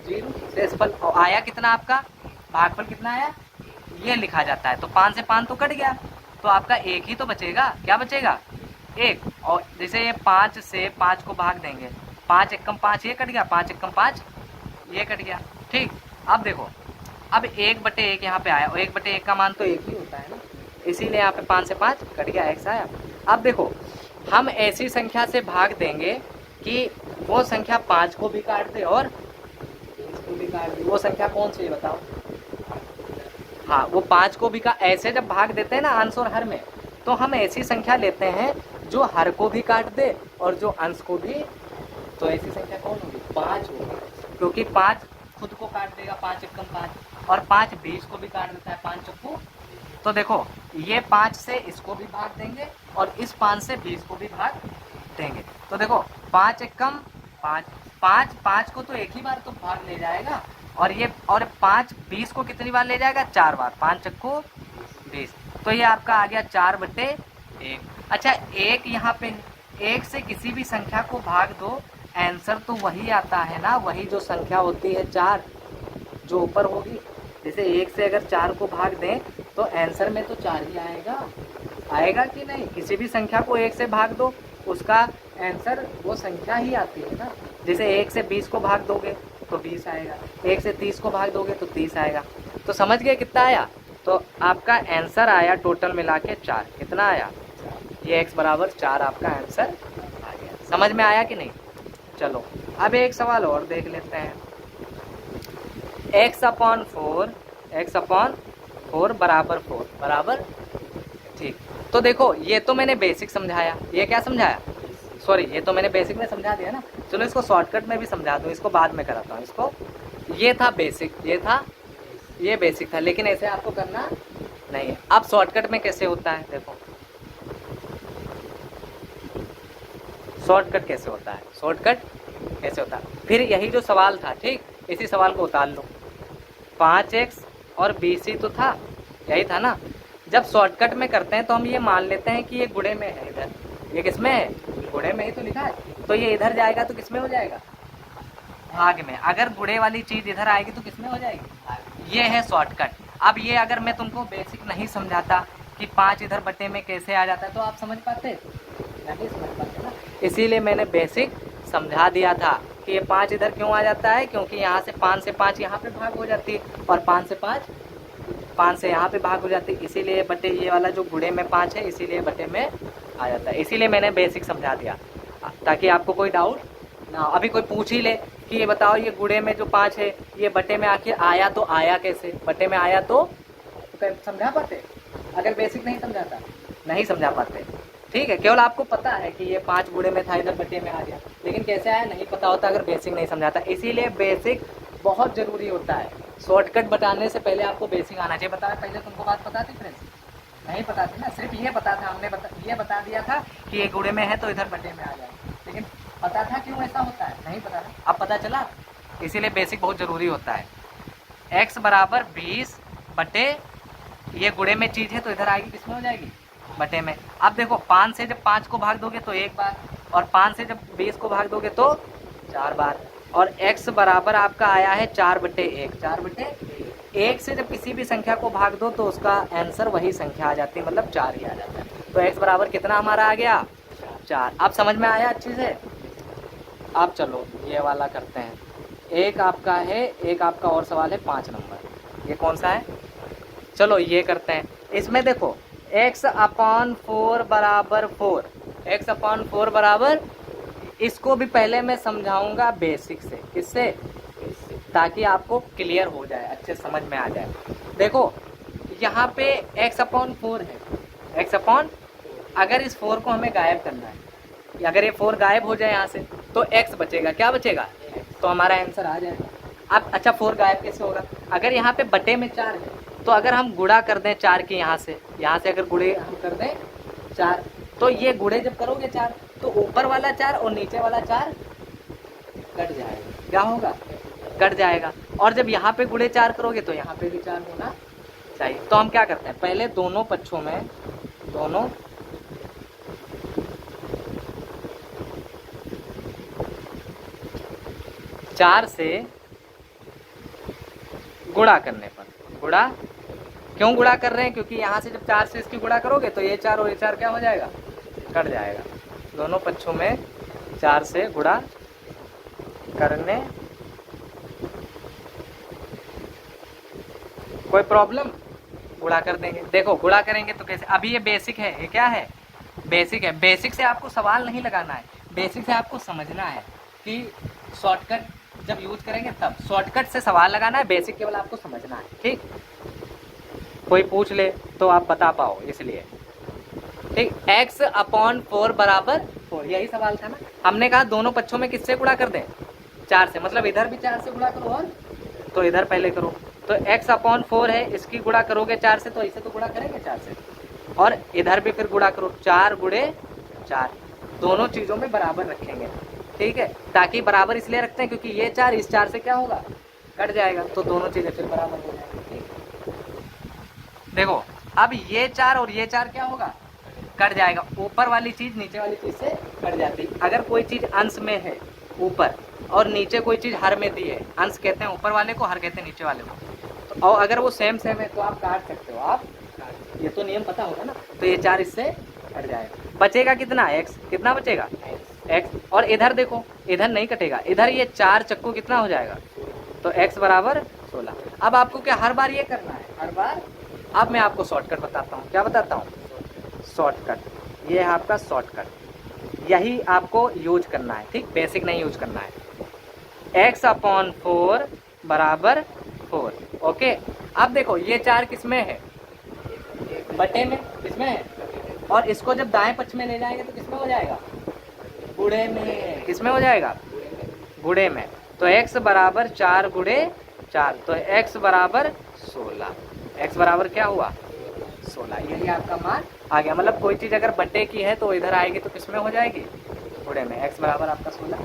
0 शेषफल। और आया कितना आपका? भागफल कितना आया? ये लिखा जाता है। तो 5 से 5 तो कट गया, तो आपका 1 ही तो बचेगा। क्या बचेगा? 1। और जैसे ये 5 से 5 को भाग देंगे, 5 एक कम 5, ये कट गया, 5 एक कम 5, ये कट गया, ठीक। अब देखो, अब 1 बटे 1 यहाँ पे आया, और 1 बटे 1 का मान तो 1 ही होता है ना, इसीलिए यहाँ पे 5 से 5 कट गया, x आया। अब देखो हम ऐसी संख्या से भाग देंगे कि वो संख्या 5 को भी काट दे और 20 को भी काट दे। वो संख्या कौन सी है बताओ? हाँ, वो 5 को भी का ऐसे जब भाग देते हैं ना अंश और हर में, तो हम ऐसी संख्या लेते हैं जो हर को भी काट दे और जो अंश को भी। तो ऐसी संख्या कौन होगी? 5 होगी, क्योंकि 5 खुद को काट देगा, 5 एक कम 5, और 5 20 को भी काट देता है, 5 चक्कू। तो देखो ये 5 से इसको भी भाग देंगे और इस 5 से 20 को भी भाग देंगे। तो देखो 5 एक कम 5, 5 को तो एक ही बार तो भाग ले जाएगा, और ये और 5 20 को कितनी बार ले जाएगा? 4 बार, 5 चक्कू 20। तो ये आपका आ गया 4 बटे 1। अच्छा, 1 यहाँ पे 1 से किसी भी संख्या को भाग दो, आंसर तो वही आता है ना, वही जो संख्या होती है 4 जो ऊपर होगी। जैसे 1 से अगर 4 को भाग दें तो आंसर में तो 4 ही आएगा, आएगा कि नहीं? किसी भी संख्या को 1 से भाग दो, उसका आंसर वो संख्या ही आती है ना। जैसे 1 से 20 को भाग दोगे तो 20 आएगा, 1 से 30 को भाग दोगे तो 30 आएगा। तो समझ गए कितना आया? तो आपका आंसर आया टोटल मिला के 4। कितना आया? ये x बराबर 4 आपका आंसर आ गया। समझ में आया कि नहीं? चलो अब एक सवाल और देख लेते हैं। x अपॉन 4 बराबर 4 बराबर, ठीक। तो देखो ये तो मैंने बेसिक समझाया, ये क्या समझाया? सॉरी, ये तो मैंने बेसिक में समझा दिया ना। चलो इसको शॉर्टकट में भी समझा दूँ, इसको बाद में कराता हूँ। इसको ये था बेसिक, ये बेसिक था, लेकिन ऐसे आपको करना नहीं है। अब शॉर्टकट में कैसे होता है देखो, शॉर्टकट कैसे होता है। फिर यही जो सवाल था, ठीक, इसी सवाल को उतार लो। 5x और 20 ही तो था, यही था ना। जब शॉर्टकट में करते हैं तो हम ये मान लेते हैं कि ये गुणे में है, इधर ये किसमें है? गुणे में ही तो लिखा है, तो ये इधर जाएगा तो किसमें हो जाएगा? भाग में। अगर गुणे वाली चीज इधर आएगी तो किसमें हो जाएगी? ये है शॉर्टकट। अब ये अगर मैं तुमको बेसिक नहीं समझाता कि 5 इधर बटे में कैसे आ जाता है तो आप समझ पाते? नहीं समझ पाते ना। इसीलिए मैंने बेसिक समझा दिया था कि ये 5 इधर क्यों आ जाता है, क्योंकि यहाँ से 5 से 5 यहाँ पे भाग हो जाती है, और 5 से 5 5 से यहाँ पे भाग हो जाती, इसीलिए बटे ये वाला जो गुणे में 5 है इसीलिए बटे में आ जाता है। इसीलिए मैंने बेसिक समझा दिया ताकि आपको कोई डाउट ना हो। अभी कोई पूछ ही ले कि ये बताओ ये गुणे में जो 5 है ये बटे में आके आया, तो आया कैसे, बटे में आया तो समझा पाते? अगर बेसिक नहीं समझाता नहीं समझा पाते। ठीक है, केवल आपको पता है कि ये 5 गुणे में था, इधर बटे में आ गया, लेकिन कैसे आया नहीं पता होता अगर बेसिक नहीं समझाता। इसीलिए बेसिक बहुत जरूरी होता है। शॉर्टकट बताने से पहले आपको बेसिक आना चाहिए। बताया पहले तुमको बात पता थी फ्रेंड्स? नहीं पता थी ना, सिर्फ ये पता था, हमने ये बता दिया था कि ये गुणे में है तो इधर बटे में आ जाए, लेकिन पता था क्यों ऐसा होता है? नहीं पता था, अब पता चला। इसीलिए बेसिक बहुत जरूरी होता है। x बराबर 20 बटे ये गुणे में चीज है तो इधर आएगी, किसमें हो जाएगी? बटे में। अब देखो 5 से जब 5 को भाग दोगे तो 1 बार, और 5 से जब 20 को भाग दोगे तो 4 बार, और x बराबर आपका आया है 4 बटे 1। 4 बटे 1 से जब किसी भी संख्या को भाग दो तो उसका आंसर वही संख्या आ जाती है, मतलब 4 ही आ जाता है। तो x बराबर कितना हमारा आ गया? 4। अब समझ में आया अच्छे से? अब चलो ये वाला करते हैं। एक आपका है, एक आपका और सवाल है 5 नंबर। ये कौन सा है? चलो ये करते हैं। इसमें देखो x/4 बराबर 4, x/4 बराबर, इसको भी पहले मैं समझाऊंगा बेसिक से। किससे? ताकि आपको क्लियर हो जाए, अच्छे समझ में आ जाए। देखो यहाँ पे x/4 है, x/, अगर इस 4 को हमें गायब करना है, अगर ये 4 गायब हो जाए यहाँ से तो x बचेगा। क्या बचेगा? तो हमारा आंसर आ जाएगा। अब अच्छा 4 गायब कैसे होगा? अगर यहाँ पे बटे में 4 है तो अगर हम गुणा कर दें 4 की, यहाँ से अगर गुणे हम कर दें 4, तो ये गुणे जब करोगे 4 तो ऊपर वाला 4 और नीचे वाला 4 कट जाएगा। क्या होगा? कट जाएगा। और जब यहाँ पे गुणे 4 करोगे तो यहाँ पे भी 4 होना चाहिए। तो हम क्या करते हैं, पहले दोनों पक्षों में, दोनों 4 से गुणा करने पर, गुणा क्यों गुणा कर रहे हैं? क्योंकि यहाँ से जब 4 से इसकी गुणा करोगे तो ये 4 और ये 4 क्या हो जाएगा? कट जाएगा। दोनों पक्षों में 4 से गुणा करने, कोई प्रॉब्लम? गुणा कर देंगे। देखो गुणा करेंगे तो कैसे? अभी ये बेसिक है, ये क्या है? बेसिक है। बेसिक से आपको सवाल नहीं लगाना है, बेसिक से आपको समझना है कि शॉर्टकट जब यूज करेंगे तब शॉर्टकट से सवाल लगाना है, बेसिक केवल आपको समझना है। ठीक, कोई पूछ ले तो आप बता पाओ, इसलिए ठीक। x/4 बराबर 4, यही सवाल था ना। हमने कहा दोनों पक्षों में किससे गुणा कर दें? 4 से, मतलब इधर भी 4 से गुणा करो और तो इधर पहले करो। तो x/4 है, इसकी गुणा करोगे 4 से तो इसे तो गुणा करेंगे 4 से, और इधर भी फिर गुणा करो 4 गुणे 4, दोनों चीजों में बराबर रखेंगे। ठीक है, ताकि बराबर इसलिए रखते हैं क्योंकि ये 4 इस 4 से क्या होगा? कट जाएगा, तो दोनों चीजें फिर बराबर हो जाएंगी। देखो अब ये 4 और ये 4 क्या होगा? कट जाएगा। ऊपर वाली चीज नीचे वाली चीज से कट जाती। अगर कोई चीज अंश में है ऊपर और नीचे कोई चीज हर में दी है, अंश कहते हैं ऊपर वाले को, हर कहते हैं नीचे वाले को, तो और अगर वो सेम है तो आप काट सकते हो। आप ये तो नियम पता होगा ना। तो ये 4 इससे कट जाएगा। बचेगा कितना? x। कितना बचेगा? x। और इधर देखो, इधर नहीं कटेगा, इधर ये 4 चक्कू कितना हो जाएगा? तो x बराबर 16। अब आपको क्या हर बार ये करना है? हर बार। अब मैं आपको शॉर्टकट बताता हूँ। क्या बताता हूँ? शॉर्टकट। ये है आपका शॉर्टकट, यही आपको यूज करना है। ठीक, बेसिक नहीं यूज करना है। x/4 बराबर 4। ओके, अब देखो ये 4 किसमें है? बटे में। किसमें है? और इसको जब दाएं पक्ष में ले जाएंगे तो किसमें हो जाएगा? गुणे में। किसमें हो जाएगा? गुणे में। तो x बराबर 4 गुणे 4, तो x बराबर 16। x बराबर क्या हुआ? 16। यही आपका मान आ गया। मतलब कोई चीज अगर बटे की है तो इधर आएगी तो किसमें हो जाएगी? गुणे में। x बराबर आपका 16।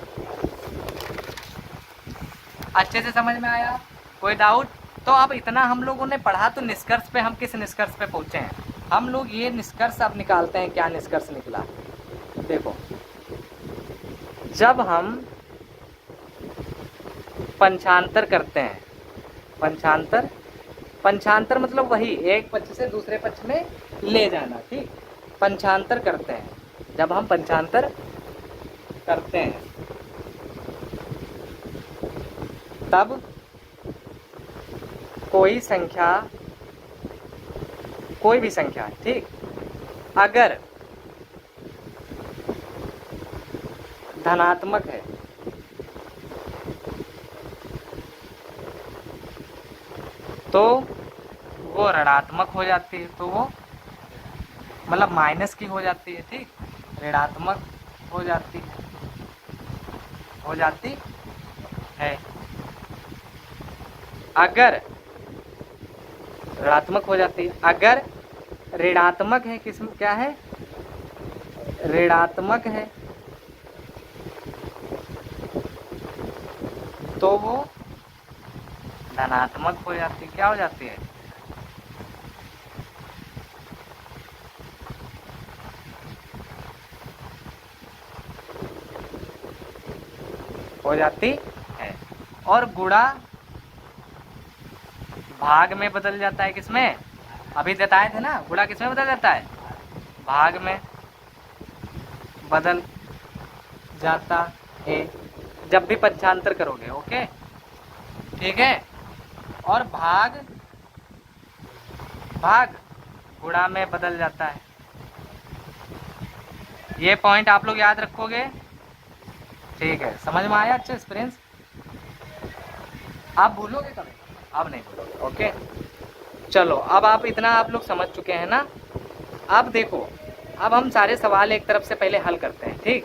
अच्छे से समझ में आया? कोई डाउट? तो अब इतना हम लोगों ने पढ़ा, तो निष्कर्ष पे हम किस निष्कर्ष पे पहुंचे हैं? हम लोग ये निष्कर्ष अब निकालते हैं। क्या निष्कर्ष निकला? देखो, जब हम पंचांतर करते हैं, पंचांतर मतलब वही एक पक्ष से दूसरे पक्ष में ले जाना। ठीक, पंचांतर करते हैं, जब हम पंचांतर करते हैं तब कोई संख्या कोई भी संख्या है, ठीक, अगर धनात्मक है तो वो ऋणात्मक हो जाती है, तो वो मतलब माइनस की हो जाती है, ठीक, ऋणात्मक हो जाती है। अगर ऋणात्मक हो जाती है, अगर ऋणात्मक है, किस्म क्या है, ऋणात्मक है, तो वो धनात्मक हो जाती है। क्या हो जाती है? हो जाती है। और गुणा भाग में बदल जाता है, किसमें? अभी बताए थे ना, गुणा किसमें बदल जाता है? भाग में बदल जाता है जब भी पक्षांतर करोगे। ओके, ठीक है। और भाग गुणा में बदल जाता है। ये पॉइंट आप लोग याद रखोगे, ठीक है? समझ में आया अच्छे एक्सपीरियंस? आप भूलोगे कभी? अब नहीं भूलोगे। ओके, चलो, अब आप इतना आप लोग समझ चुके हैं ना। अब देखो, अब हम सारे सवाल एक तरफ से पहले हल करते हैं, ठीक?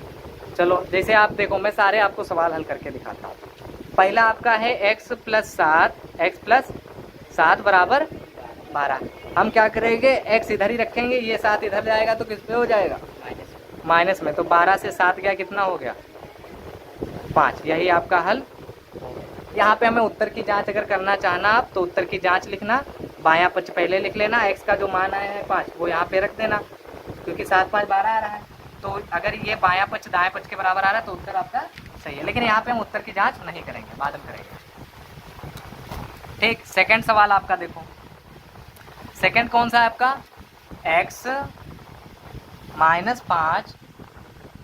चलो, जैसे आप देखो, मैं सारे आपको सवाल हल करके दिखाता हूँ। पहला आपका है x प्लस 7 बराबर 12। हम क्या करेंगे, x इधर ही रखेंगे, ये 7 इधर जाएगा तो किस पे हो जाएगा? माइनस में। तो 12 से 7 गया, कितना हो गया? 5। यही आपका हल। यहाँ पे हमें उत्तर की जांच अगर करना चाहना आप, तो उत्तर की जांच लिखना, बायां पक्ष पहले लिख लेना, x का जो मान आया है 5 वो यहाँ पे रख देना, क्योंकि 7 5 12 आ रहा है। तो अगर ये बायां पक्ष दाएं पक्ष के बराबर आ रहा है तो उत्तर आपका सही है। लेकिन यहाँ पे हम उत्तर की जांच नहीं करेंगे, बाद में करेंगे, ठीक। सेकंड सवाल आपका देखो, सेकंड कौन सा है आपका? x माइनस 5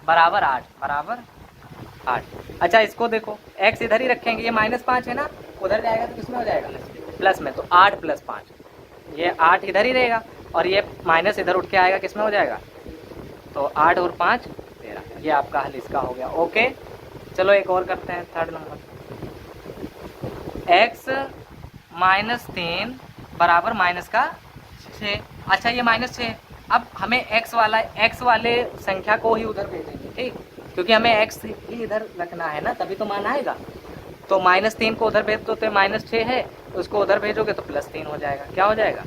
बराबर 8। अच्छा, इसको देखो, x इधर ही रखेंगे, ये -5 है ना, उधर जाएगा तो किसमें हो जाएगा? प्लस में। तो 8 प्लस 5, ये 8 इधर ही रहेगा, और ये माइनस इधर उठ के आएगा, किसमें हो जाएगा? तो 8 और 5 13। ये आपका हल इसका हो गया। ओके, चलो एक और करते हैं, थर्ड नंबर। x माइनस 3 बराबर माइनस का 6। अच्छा, ये -6, अब हमें x वाले संख्या को ही उधर भेजेंगे, ठीक, क्योंकि हमें x ही इधर रखना है ना, तभी तो मान आएगा। तो -3 को उधर भेज दो, तो -6 है, उसको उधर भेजोगे तो +3 हो जाएगा। क्या हो जाएगा?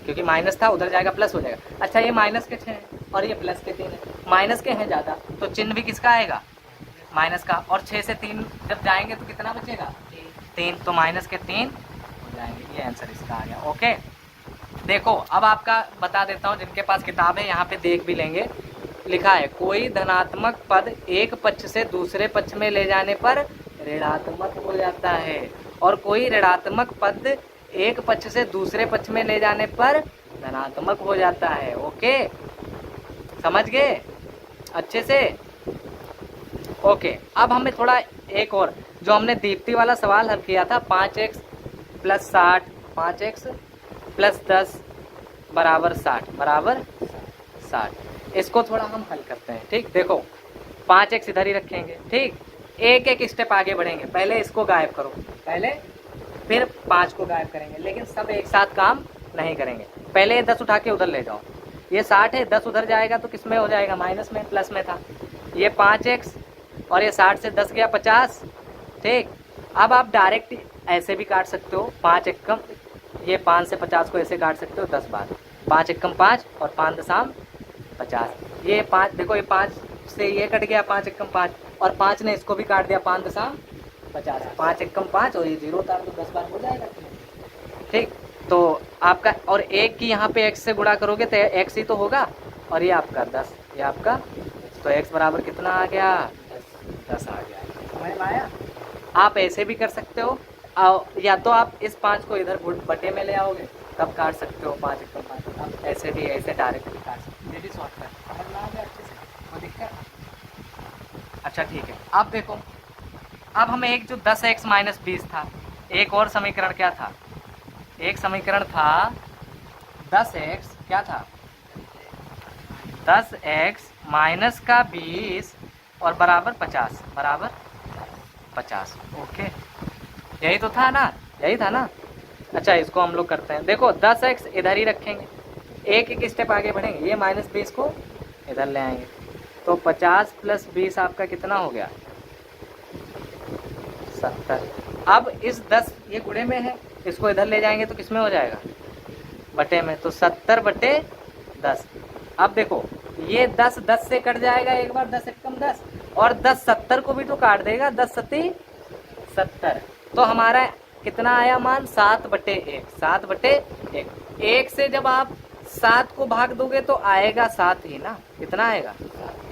क्योंकि माइनस था, उधर जाएगा प्लस हो जाएगा। अच्छा, ये माइनस के 6 है और ये प्लस के 3 है, माइनस के हैं ज़्यादा, तो चिन्ह भी किसका आएगा? माइनस का। और 6 से 3 जब जाएंगे तो कितना बचेगा? 3। तो माइनस के 3 हो जाएंगे। ये आंसर इसका आ गया। ओके, देखो, अब आपका बता देता हूँ, जिनके पास किताब है यहाँ पे देख भी लेंगे। लिखा है, कोई धनात्मक पद एक पक्ष से दूसरे पक्ष में ले जाने पर ऋणात्मक हो जाता है, और कोई ऋणात्मक पद एक पक्ष से दूसरे पक्ष में ले जाने पर धनात्मक हो जाता है। ओके, समझ गए अच्छे से? ओके, अब हमें थोड़ा एक और, जो हमने दीप्ति वाला सवाल हल किया था, 5x प्लस 60, 5x प्लस 10 बराबर 60, इसको थोड़ा हम हल करते हैं, ठीक। देखो, 5x इधर ही रखेंगे, ठीक, एक एक स्टेप आगे बढ़ेंगे। पहले इसको गायब करो, पहले, फिर 5 को गायब करेंगे, लेकिन सब एक साथ काम नहीं करेंगे। पहले 10 उठा के उधर ले जाओ, ये 60 है, 10 उधर जाएगा तो किस में हो जाएगा? माइनस में, प्लस में था। ये 5x और ये 60 से 10 गया 50, ठीक। अब आप डायरेक्ट ऐसे भी काट सकते हो, 5 एकम, ये 5 से 50 को ऐसे काट सकते हो 10 बार, 5 एकम 5 और 5 दशम 50। ये 5, देखो, ये 5 से ये कट गया, 5 एकम 5, और 5 ने इसको भी काट दिया, 5 दशम 50, 5 एकम 5 और ये 0 उतार दो, 10 बार हो जाएगा, ठीक। तो आपका, और एक की यहाँ पे x से गुणा करोगे तो x ही तो होगा, और ये आपका 10, ये आपका, तो x बराबर कितना आ गया? 10 आ गया। समझ में आया? आप ऐसे भी कर सकते हो, या तो आप इस 5 को इधर बटे में ले आओगे, तब काट सकते हो 5 एकम 5। आप ऐसे भी, ऐसे डायरेक्ट भी काट सकते हो, ये भी शॉर्टकट। समझ में आ गया अच्छे से? कोई दिक्कत? अच्छा, ठीक है। अब देखो, अब हमें एक जो 10x माइनस 20 था, एक और समीकरण क्या था? एक समीकरण था 10x क्या था 10x माइनस का 20 और बराबर 50, बराबर 50। ओके, यही तो था ना, यही था ना। अच्छा, इसको हम लोग करते हैं। देखो 10x इधर ही रखेंगे, एक एक स्टेप आगे बढ़ेंगे, ये -20 को इधर ले आएंगे, तो 50 + 20 आपका कितना हो गया 70। अब इस 10 ये गुणे में है, इसको इधर ले जाएंगे तो किसमें हो जाएगा बटे में, तो 70/10। अब देखो ये 10 10 से कट जाएगा एक बार, 10 एक कम 10, और 10 70 को भी तो काट देगा, 10 सत्ती 70। तो हमारा कितना आया मान 7/1, 7/1। एक से जब आप 7 को भाग दोगे तो आएगा 7 ही ना, कितना आएगा,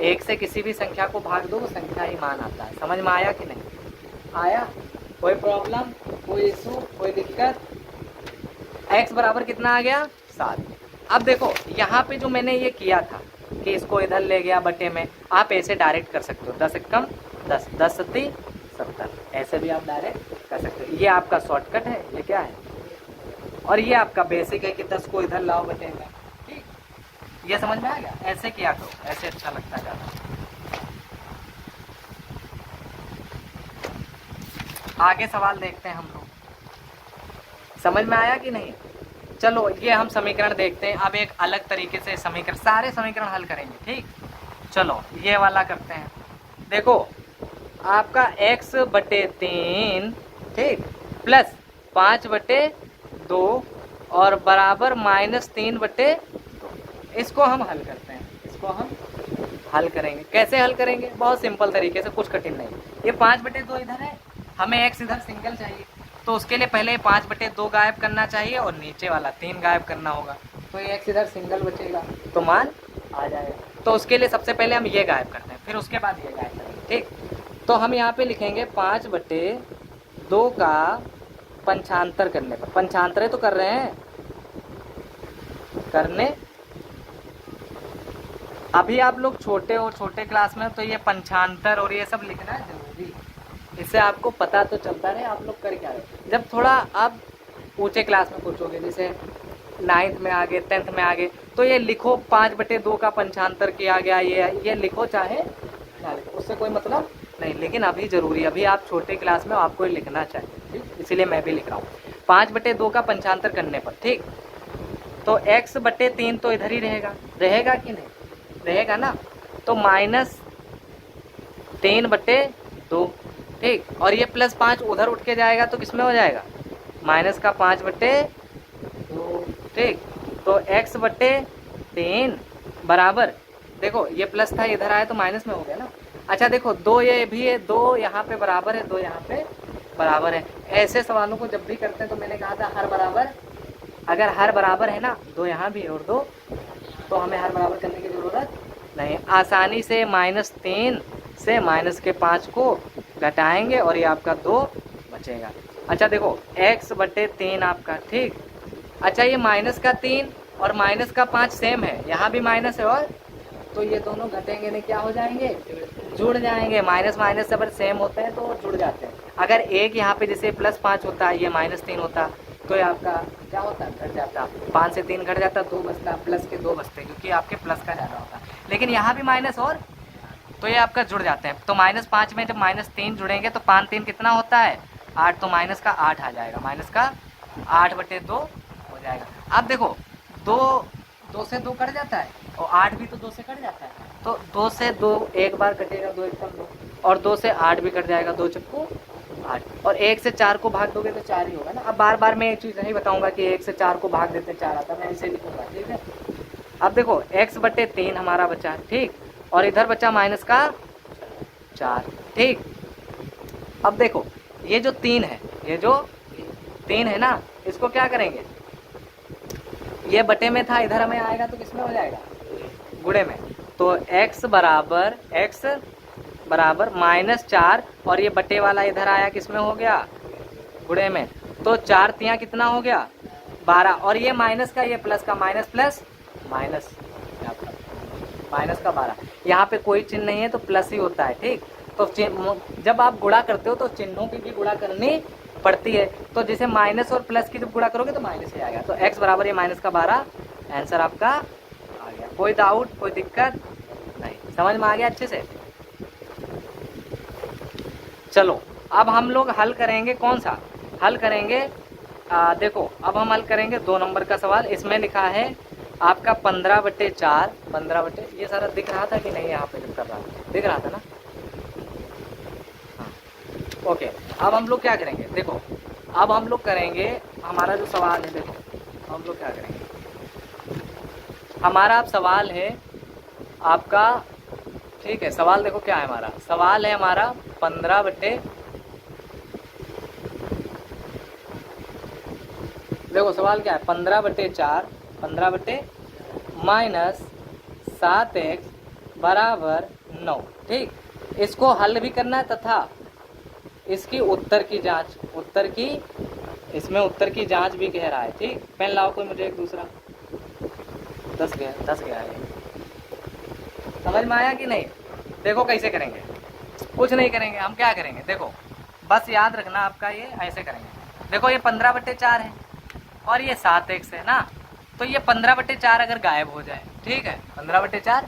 एक से किसी भी संख्या को भाग दो वो संख्या ही मान आता है। समझ में आया कि नहीं आया, कोई प्रॉब्लम, कोई इशू, कोई दिक्कत। x बराबर कितना आ गया 7। अब देखो यहाँ पे जो मैंने ये किया था कि इसको इधर ले गया बटे में, आप ऐसे डायरेक्ट कर सकते हो, 10 एक कम 10, 10 सत्ती 70, ऐसे भी आप डायरेक्ट कर सकते हो। ये आपका शॉर्टकट है, ये क्या है, और ये आपका बेसिक है कि 10 को इधर लाओ बटे में। ठीक, ये समझ में आ गया, ऐसे किया करो, ऐसे अच्छा लगता है ज़्यादा। आगे सवाल देखते हैं हम लोग, समझ में आया कि नहीं। चलो ये हम समीकरण देखते हैं, अब एक अलग तरीके से समीकरण, सारे समीकरण हल करेंगे। ठीक, चलो ये वाला करते हैं। देखो आपका x/3, ठीक, प्लस 5/2 और बराबर -3/2, इसको हम हल करते हैं, इसको हम हल करेंगे। कैसे हल करेंगे, बहुत सिंपल तरीके से, कुछ कठिन नहीं। ये 5/2 इधर है, हमें x इधर सिंगल चाहिए, तो उसके लिए पहले 5/2 गायब करना चाहिए और नीचे वाला 3 गायब करना होगा, तो ये x इधर सिंगल बचेगा तो मान आ जाएगा। तो उसके लिए सबसे पहले हम ये गायब करते हैं, फिर उसके बाद ये गायब करेंगे। ठीक, तो हम यहाँ पे लिखेंगे 5/2 का पंचांतर करने पर, पंचांतर तो कर रहे हैं, करने अभी आप लोग छोटे हो, छोटे क्लास में, तो ये पंचांतर और ये सब लिखना है जरूरी, इससे आपको पता तो चलता रहे आप लोग कर क्या रहे। जब थोड़ा आप ऊंचे क्लास में पूछोगे, जैसे 9th में आगे, 10th में आगे, तो ये लिखो 5/2 का पंचांतर किया गया, ये लिखो चाहे ना लिखो, उससे कोई मतलब नहीं, लेकिन अभी जरूरी, अभी आप छोटे क्लास में आपको लिखना चाहिए। ठीक, इसीलिए मैं भी लिख रहा हूँ 5/2 का पंचांतर करने पर। ठीक, तो x/3 तो इधर ही रहेगा, रहेगा कि नहीं रहेगा ना, तो -3/2। ठीक, और ये +5 उधर उठ के जाएगा तो किसमें हो जाएगा -5/2। ठीक, तो x/3 बराबर, देखो ये प्लस था इधर आया तो माइनस में हो गया ना। अच्छा देखो 2 ये भी है, 2 यहाँ पे बराबर है, 2 यहाँ पे बराबर है। ऐसे सवालों को जब भी करते हैं तो मैंने कहा था हर बराबर, अगर हर बराबर है ना, 2 यहाँ भी और 2, तो हमें हर बराबर करने की ज़रूरत नहीं, आसानी से -3 से -5 को घटाएंगे और ये आपका 2 बचेगा। अच्छा देखो x/3 आपका, ठीक, अच्छा ये -3 और -5 सेम है, यहाँ भी माइनस है, और तो ये दोनों घटेंगे नहीं, क्या हो जाएंगे, जुड़ जाएंगे। माइनस माइनस से अगर सेम होते हैं तो जुड़ जाते हैं। अगर एक यहाँ पे जैसे +5 होता है, ये -3 होता, तो ये आपका क्या होता, घट जाता, 5 से 3 घट जाता, 2 बचता, प्लस के 2 बचते, क्योंकि आपके प्लस का ज़्यादा होता। लेकिन यहाँ भी माइनस, और तो ये आपका जुड़ जाते हैं। तो -5 में जब -3 जुड़ेंगे तो 5 3 कितना होता है 8, तो माइनस का 8 आ जाएगा, माइनस का 8/2 हो जाएगा। अब देखो 2 से 2 कट जाता है, और 8 भी तो 2 से कट जाता है, तो 2 से 2 एक बार कटेगा, 2 एक कम 2, और 2 से 8 भी कट जाएगा, 2 चक्कू 8, और 1 से 4 को भाग दोगे तो 4 ही होगा ना। अब बार बार मैं एक चीज़ नहीं बताऊंगा कि 1 से 4 को भाग देते 4 आता, मैं इसे लिखूंगा। ठीक है, अब देखो x/3 हमारा बचा, ठीक, और इधर बचा -4। ठीक, अब देखो ये जो 3 है, ये जो 3 है ना, इसको क्या करेंगे, ये बटे में था, इधर हमें आएगा तो किसमें हो जाएगा, गुणे में। तो x बराबर -4, और ये बटे वाला इधर आया, किसमें हो गया, गुणे में। तो 4 तियाँ कितना हो गया 12, और ये माइनस का, ये प्लस का, माइनस प्लस माइनस, माइनस का 12, यहाँ पे कोई चिन्ह नहीं है तो प्लस ही होता है। ठीक, तो जब आप गुणा करते हो तो चिन्हों की भी गुणा करनी पड़ती है, तो जैसे माइनस और प्लस की जब गुणा करोगे तो माइनस ही आएगा। तो x बराबर ये -12, आंसर आपका आ गया। कोई डाउट, कोई दिक्कत नहीं, समझ में आ गया अच्छे से। चलो अब हम लोग हल करेंगे, कौन सा हल करेंगे, देखो अब हम हल करेंगे 2 नंबर का सवाल। इसमें लिखा है आपका 15/4, 15 बटे, ये सारा दिख रहा था कि नहीं, यहाँ पे कर रहा था, दिख रहा था ना, हाँ ओके। अब हम लोग क्या करेंगे, देखो अब हम लोग करेंगे हमारा जो सवाल है, देखो हम लोग क्या करेंगे, हमारा अब सवाल है आपका, ठीक है, सवाल देखो क्या है हमारा, सवाल है हमारा 15 बटे, देखो सवाल क्या है, 15/4, 15 माइनस 7x बराबर 9, ठीक। इसको हल भी करना है तथा इसकी उत्तर की जांच, उत्तर की, इसमें उत्तर की जांच भी कह रहा है, ठीक। पेन लाओ कोई मुझे एक दूसरा, 10 गया है, समझ में आया कि नहीं। देखो कैसे करेंगे, कुछ नहीं करेंगे, हम क्या करेंगे, देखो बस याद रखना आपका, ये ऐसे करेंगे, देखो ये 15/4 है और ये 7x है ना, तो ये 15/4 अगर गायब हो जाए, ठीक है, 15/4,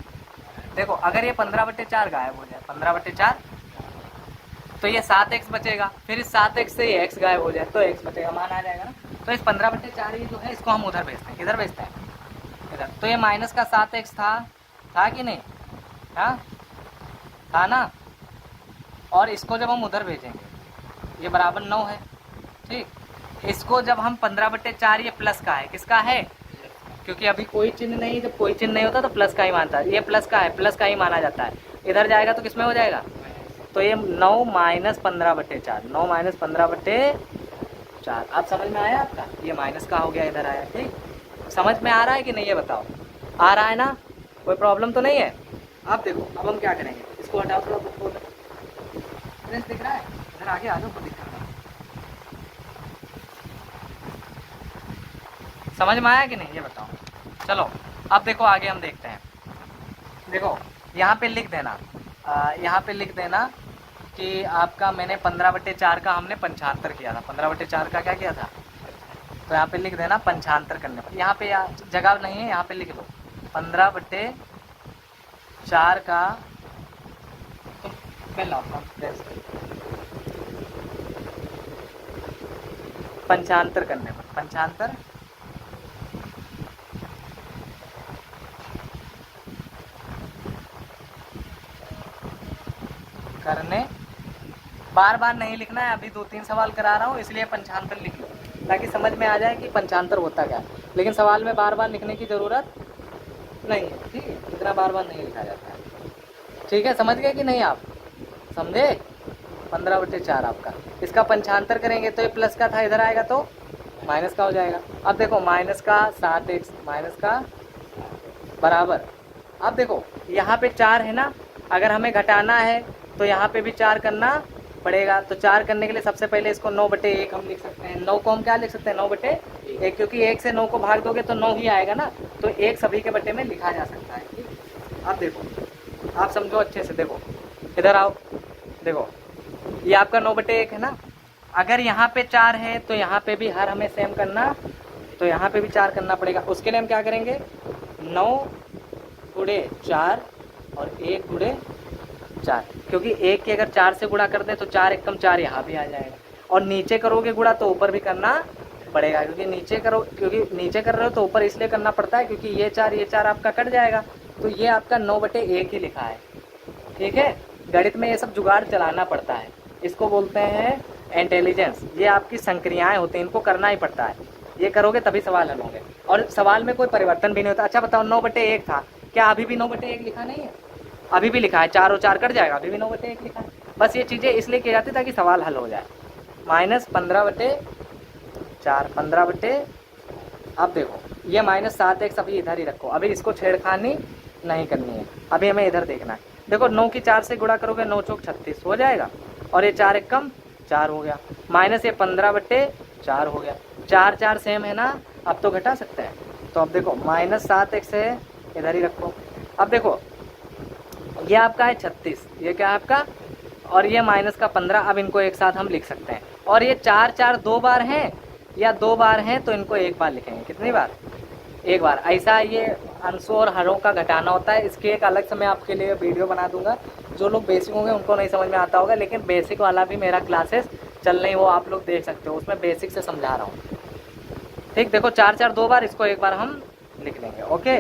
देखो अगर ये 15/4 गायब हो जाए, 15/4, तो ये 7x बचेगा, फिर इस 7x से ये x गायब हो जाए तो x बचेगा, मान आ जाएगा ना। तो इस 15/4 ये जो है इसको हम उधर भेजते हैं, किधर भेजते हैं, इधर। तो ये माइनस का 7x था कि नहीं, हाँ था ना, और इसको जब हम उधर भेजेंगे ये बराबर 9 है, ठीक। इसको जब हम 15/4, ये प्लस का है, किसका है, क्योंकि अभी कोई चिन्ह नहीं, जब कोई चिन्ह नहीं होता तो प्लस का ही मानता है, ये प्लस का है, प्लस का ही माना जाता है, इधर जाएगा तो किसमें हो जाएगा, तो ये 9 माइनस 15/4, 9 माइनस 15/4, अब समझ में आया आपका, ये माइनस का हो गया, इधर आया, ठीक। समझ में आ रहा है कि नहीं, ये बताओ, आ रहा है ना, कोई प्रॉब्लम तो नहीं है। अब देखो अब हम क्या करेंगे, इसको हटाओ थोड़ा, दिख रहा है, इधर आगे आ जाओ, दिख रहा है, समझ में आया कि नहीं, ये बताओ। चलो अब देखो आगे हम देखते हैं, देखो यहाँ पे लिख देना, यहाँ पे लिख देना कि आपका मैंने 15/4 का हमने 75 किया था, 15/4 का क्या किया था, तो यहाँ पे लिख देना 75 करने पर, यहाँ पे जगह नहीं है, यहाँ पे लिख लो 15/4 का, तुम 75 करने पर, 75 करने, बार बार नहीं लिखना है, अभी 2-3 सवाल करा रहा हूँ इसलिए 75 लिख लो, ताकि समझ में आ जाए कि 75 होता क्या है, लेकिन सवाल में बार बार लिखने की ज़रूरत नहीं है, ठीक है, इतना बार बार नहीं लिखा जाता है, ठीक है, समझ गए कि नहीं आप, समझे। 15/4 आपका, इसका 75 करेंगे तो ये प्लस का था, इधर आएगा तो माइनस का हो जाएगा। अब देखो माइनस का 7x माइनस का बराबर, अब देखो यहाँ पे 4 है ना, अगर हमें घटाना है तो यहाँ पे भी 4 करना पड़ेगा, तो 4 करने के लिए सबसे पहले इसको 9/1 हम लिख सकते हैं, 9 को हम क्या लिख सकते हैं, 9/1, क्योंकि 1 से 9 को भाग दोगे तो 9 ही आएगा ना, तो 1 सभी के बटे में लिखा जा सकता है, ठीक। अब देखो आप समझो अच्छे से, देखो इधर आओ, देखो ये आपका 9/1 है ना, अगर यहाँ पे 4 है तो यहाँ पे भी हर हमें सेम करना, तो यहाँ पे भी 4 करना पड़ेगा, उसके लिए हम क्या करेंगे, 9×4 और 1×4, क्योंकि 1 के अगर 4 से गुणा कर दें तो 4 एकम 4 यहाँ भी आ जाएगा, और नीचे करोगे गुणा तो ऊपर भी करना पड़ेगा, क्योंकि नीचे कर रहे हो तो ऊपर इसलिए करना पड़ता है क्योंकि ये 4 आपका कट जाएगा, तो ये आपका 9/1 ही लिखा है, ठीक है। गणित में ये सब जुगाड़ चलाना पड़ता है, इसको बोलते हैं इंटेलिजेंस, ये आपकी संक्रियाएं होती हैं, इनको करना ही पड़ता है, ये करोगे तभी सवाल हल होंगे, और सवाल में कोई परिवर्तन भी नहीं होता। अच्छा बताओ 9/1 था, क्या अभी भी 9/1 लिखा नहीं है, अभी भी लिखा है, 4 और 4 कट जाएगा, अभी भी 9/1 लिखा है, बस ये चीज़ें इसलिए की जाती है ताकि सवाल हल हो जाए। माइनस 15/4, 15 अब देखो ये माइनस 7x अभी इधर ही रखो, अभी इसको छेड़खानी नहीं करनी है, अभी हमें इधर देखना है। देखो 9 की 4 से गुणा करोगे 9 चौक 36 हो जाएगा, और ये 4 एकम 4 हो गया, माइनस ये 15/4 हो गया, 4 सेम है ना, अब तो घटा सकते हैं, तो अब देखो माइनस 7x है, इधर ही रखो। अब देखो ये आपका है 36, ये क्या है आपका, और ये माइनस का 15, अब इनको एक साथ हम लिख सकते हैं, और ये 4 2 बार हैं या 2 बार हैं तो इनको एक बार लिखेंगे, कितनी बार, एक बार ऐसा ये अंशों और हरों का घटाना होता है। इसकी एक अलग से मैं आपके लिए वीडियो बना दूंगा। जो लोग बेसिक होंगे उनको नहीं समझ में आता होगा, लेकिन बेसिक वाला भी मेरा क्लासेस चल रही, वो आप लोग देख सकते हो, उसमें बेसिक से समझा रहा हूँ। ठीक, देखो 4 4 2 बार, इसको एक बार हम लिख लेंगे। ओके,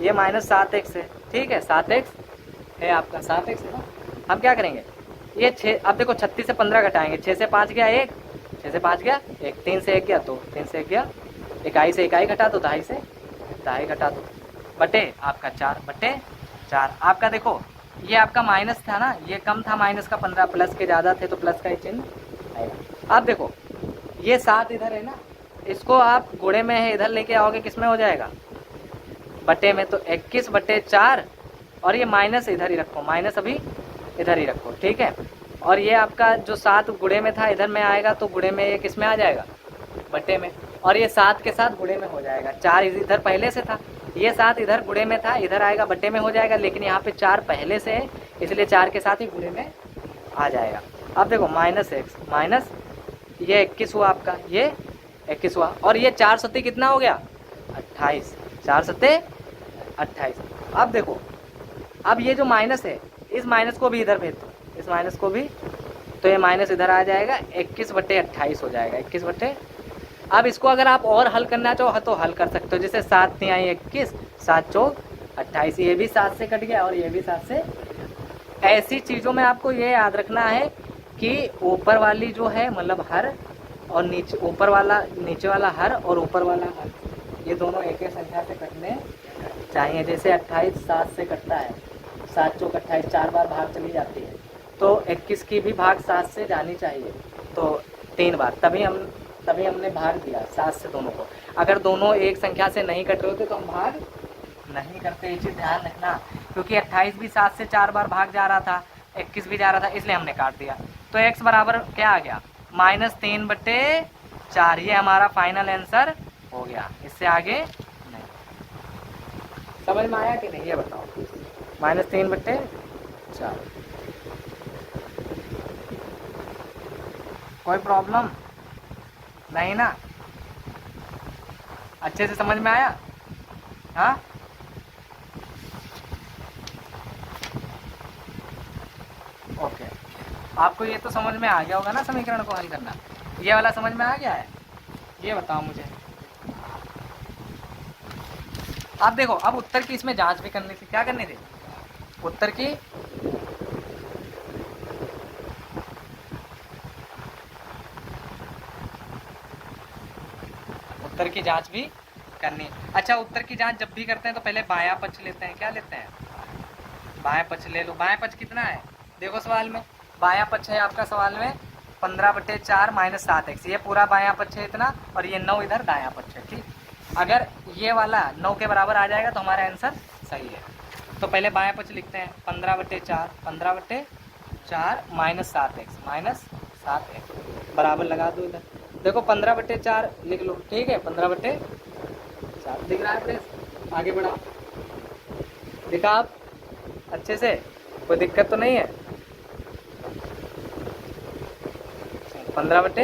ये -7x है, ठीक है, 7x है आपका, 7x है ना। हम क्या करेंगे, ये 6, अब देखो 36 से 15 घटाएंगे, 6 से 5 गया 1, 6 से 5 गया 1, 3 से 1 गया 2, 3 से 1 गया, इकाई से इकाई घटा दो, दहाई से दहाई घटा दो, बटे आपका 4 बटे 4। आपका देखो ये आपका माइनस था ना, ये कम था माइनस का 15, प्लस के ज़्यादा थे तो प्लस का ही चिन्ह आएगा। अब देखो ये 7 इधर है ना, इसको आप गुणे में है इधर लेके आओगे, किस में हो जाएगा, बटे में, तो 21 बटे 4, और ये माइनस इधर ही रखो, माइनस अभी इधर ही रखो, ठीक है। और ये आपका जो 7 गुणे में था इधर में आएगा, तो गुणे में ये किस में आ जाएगा, बटे में, और ये 7 के साथ गुणे में हो जाएगा। 4 इधर पहले से था, ये 7 इधर गुणे में था, इधर आएगा बटे में हो जाएगा, लेकिन यहाँ पे 4 पहले से है, इसलिए 4 के साथ ही गुणे में आ जाएगा। अब देखो -x माइनस ये 21 हुआ आपका, ये 21 हुआ, और ये 4 सत्ते कितना हो गया, 28, 4 सत्ते 28। अब देखो, अब ये जो माइनस है, इस माइनस को भी इधर भेज दो, इस माइनस को भी, तो ये माइनस इधर आ जाएगा, 21 बटे 28 हो जाएगा, 21 बटे। अब इसको अगर आप और हल करना चाहो तो हल कर सकते हो, जैसे 7 × 21, 7 × 4 28, ये भी 7 से कट गया और ये भी 7 से। ऐसी चीज़ों में आपको ये याद रखना है कि ऊपर वाली जो है मतलब हर, और नीचे ऊपर वाला, नीचे वाला हर और ऊपर वाला हर, ये दोनों एक ही संख्या से कटने चाहिए। जैसे 28 7 से कटता है, 7 × 4 28, 4 बार भाग चली जाती है, तो 21 की भी भाग 7 से जानी चाहिए, तो 3 बार, तभी हमने भाग दिया 7 से दोनों को। अगर दोनों एक संख्या से नहीं कट रहे होते तो हम भाग नहीं करते, ये चीज़ ध्यान रखना, क्योंकि 28 भी 7 से 4 बार भाग जा रहा था, 21 भी जा रहा था, इसलिए हमने काट दिया। तो x बराबर क्या आ गया, -3 बटे 4, ये हमारा फाइनल आंसर हो गया। इससे आगे नहीं। समझ में आया कि नहीं, ये बताओ, -3 बटे 4, कोई प्रॉब्लम नहीं ना, अच्छे से समझ में आया, हाँ। ओके, आपको ये तो समझ में आ गया होगा ना समीकरण को हल करना, ये वाला समझ में आ गया है, ये बताओ मुझे। अब देखो, अब उत्तर की इसमें जांच भी करनी थी, क्या करनी थी, उत्तर की जांच भी करनी। अच्छा, उत्तर की जांच जब भी करते हैं तो पहले बायां पक्ष लेते हैं, क्या लेते हैं, बायां पक्ष ले लो। बायां पक्ष कितना है, देखो सवाल में बायां पक्ष है आपका, सवाल में 15 बटे 4 -7x, ये पूरा बायां पक्ष है इतना, और ये 9 इधर दायां पक्ष है, ठीक। अगर ये वाला 9 के बराबर आ जाएगा तो हमारा आंसर सही है। तो पहले बायां पक्ष लिखते हैं, 15 बटे 4 -7x बराबर लगा दो इधर। देखो 15 बटे 4 लिख लो, ठीक है, 15 बटे 4 दिख रहा है प्लीज, आगे बढ़ा, दिखा आप अच्छे से, कोई दिक्कत तो नहीं है। 15 बटे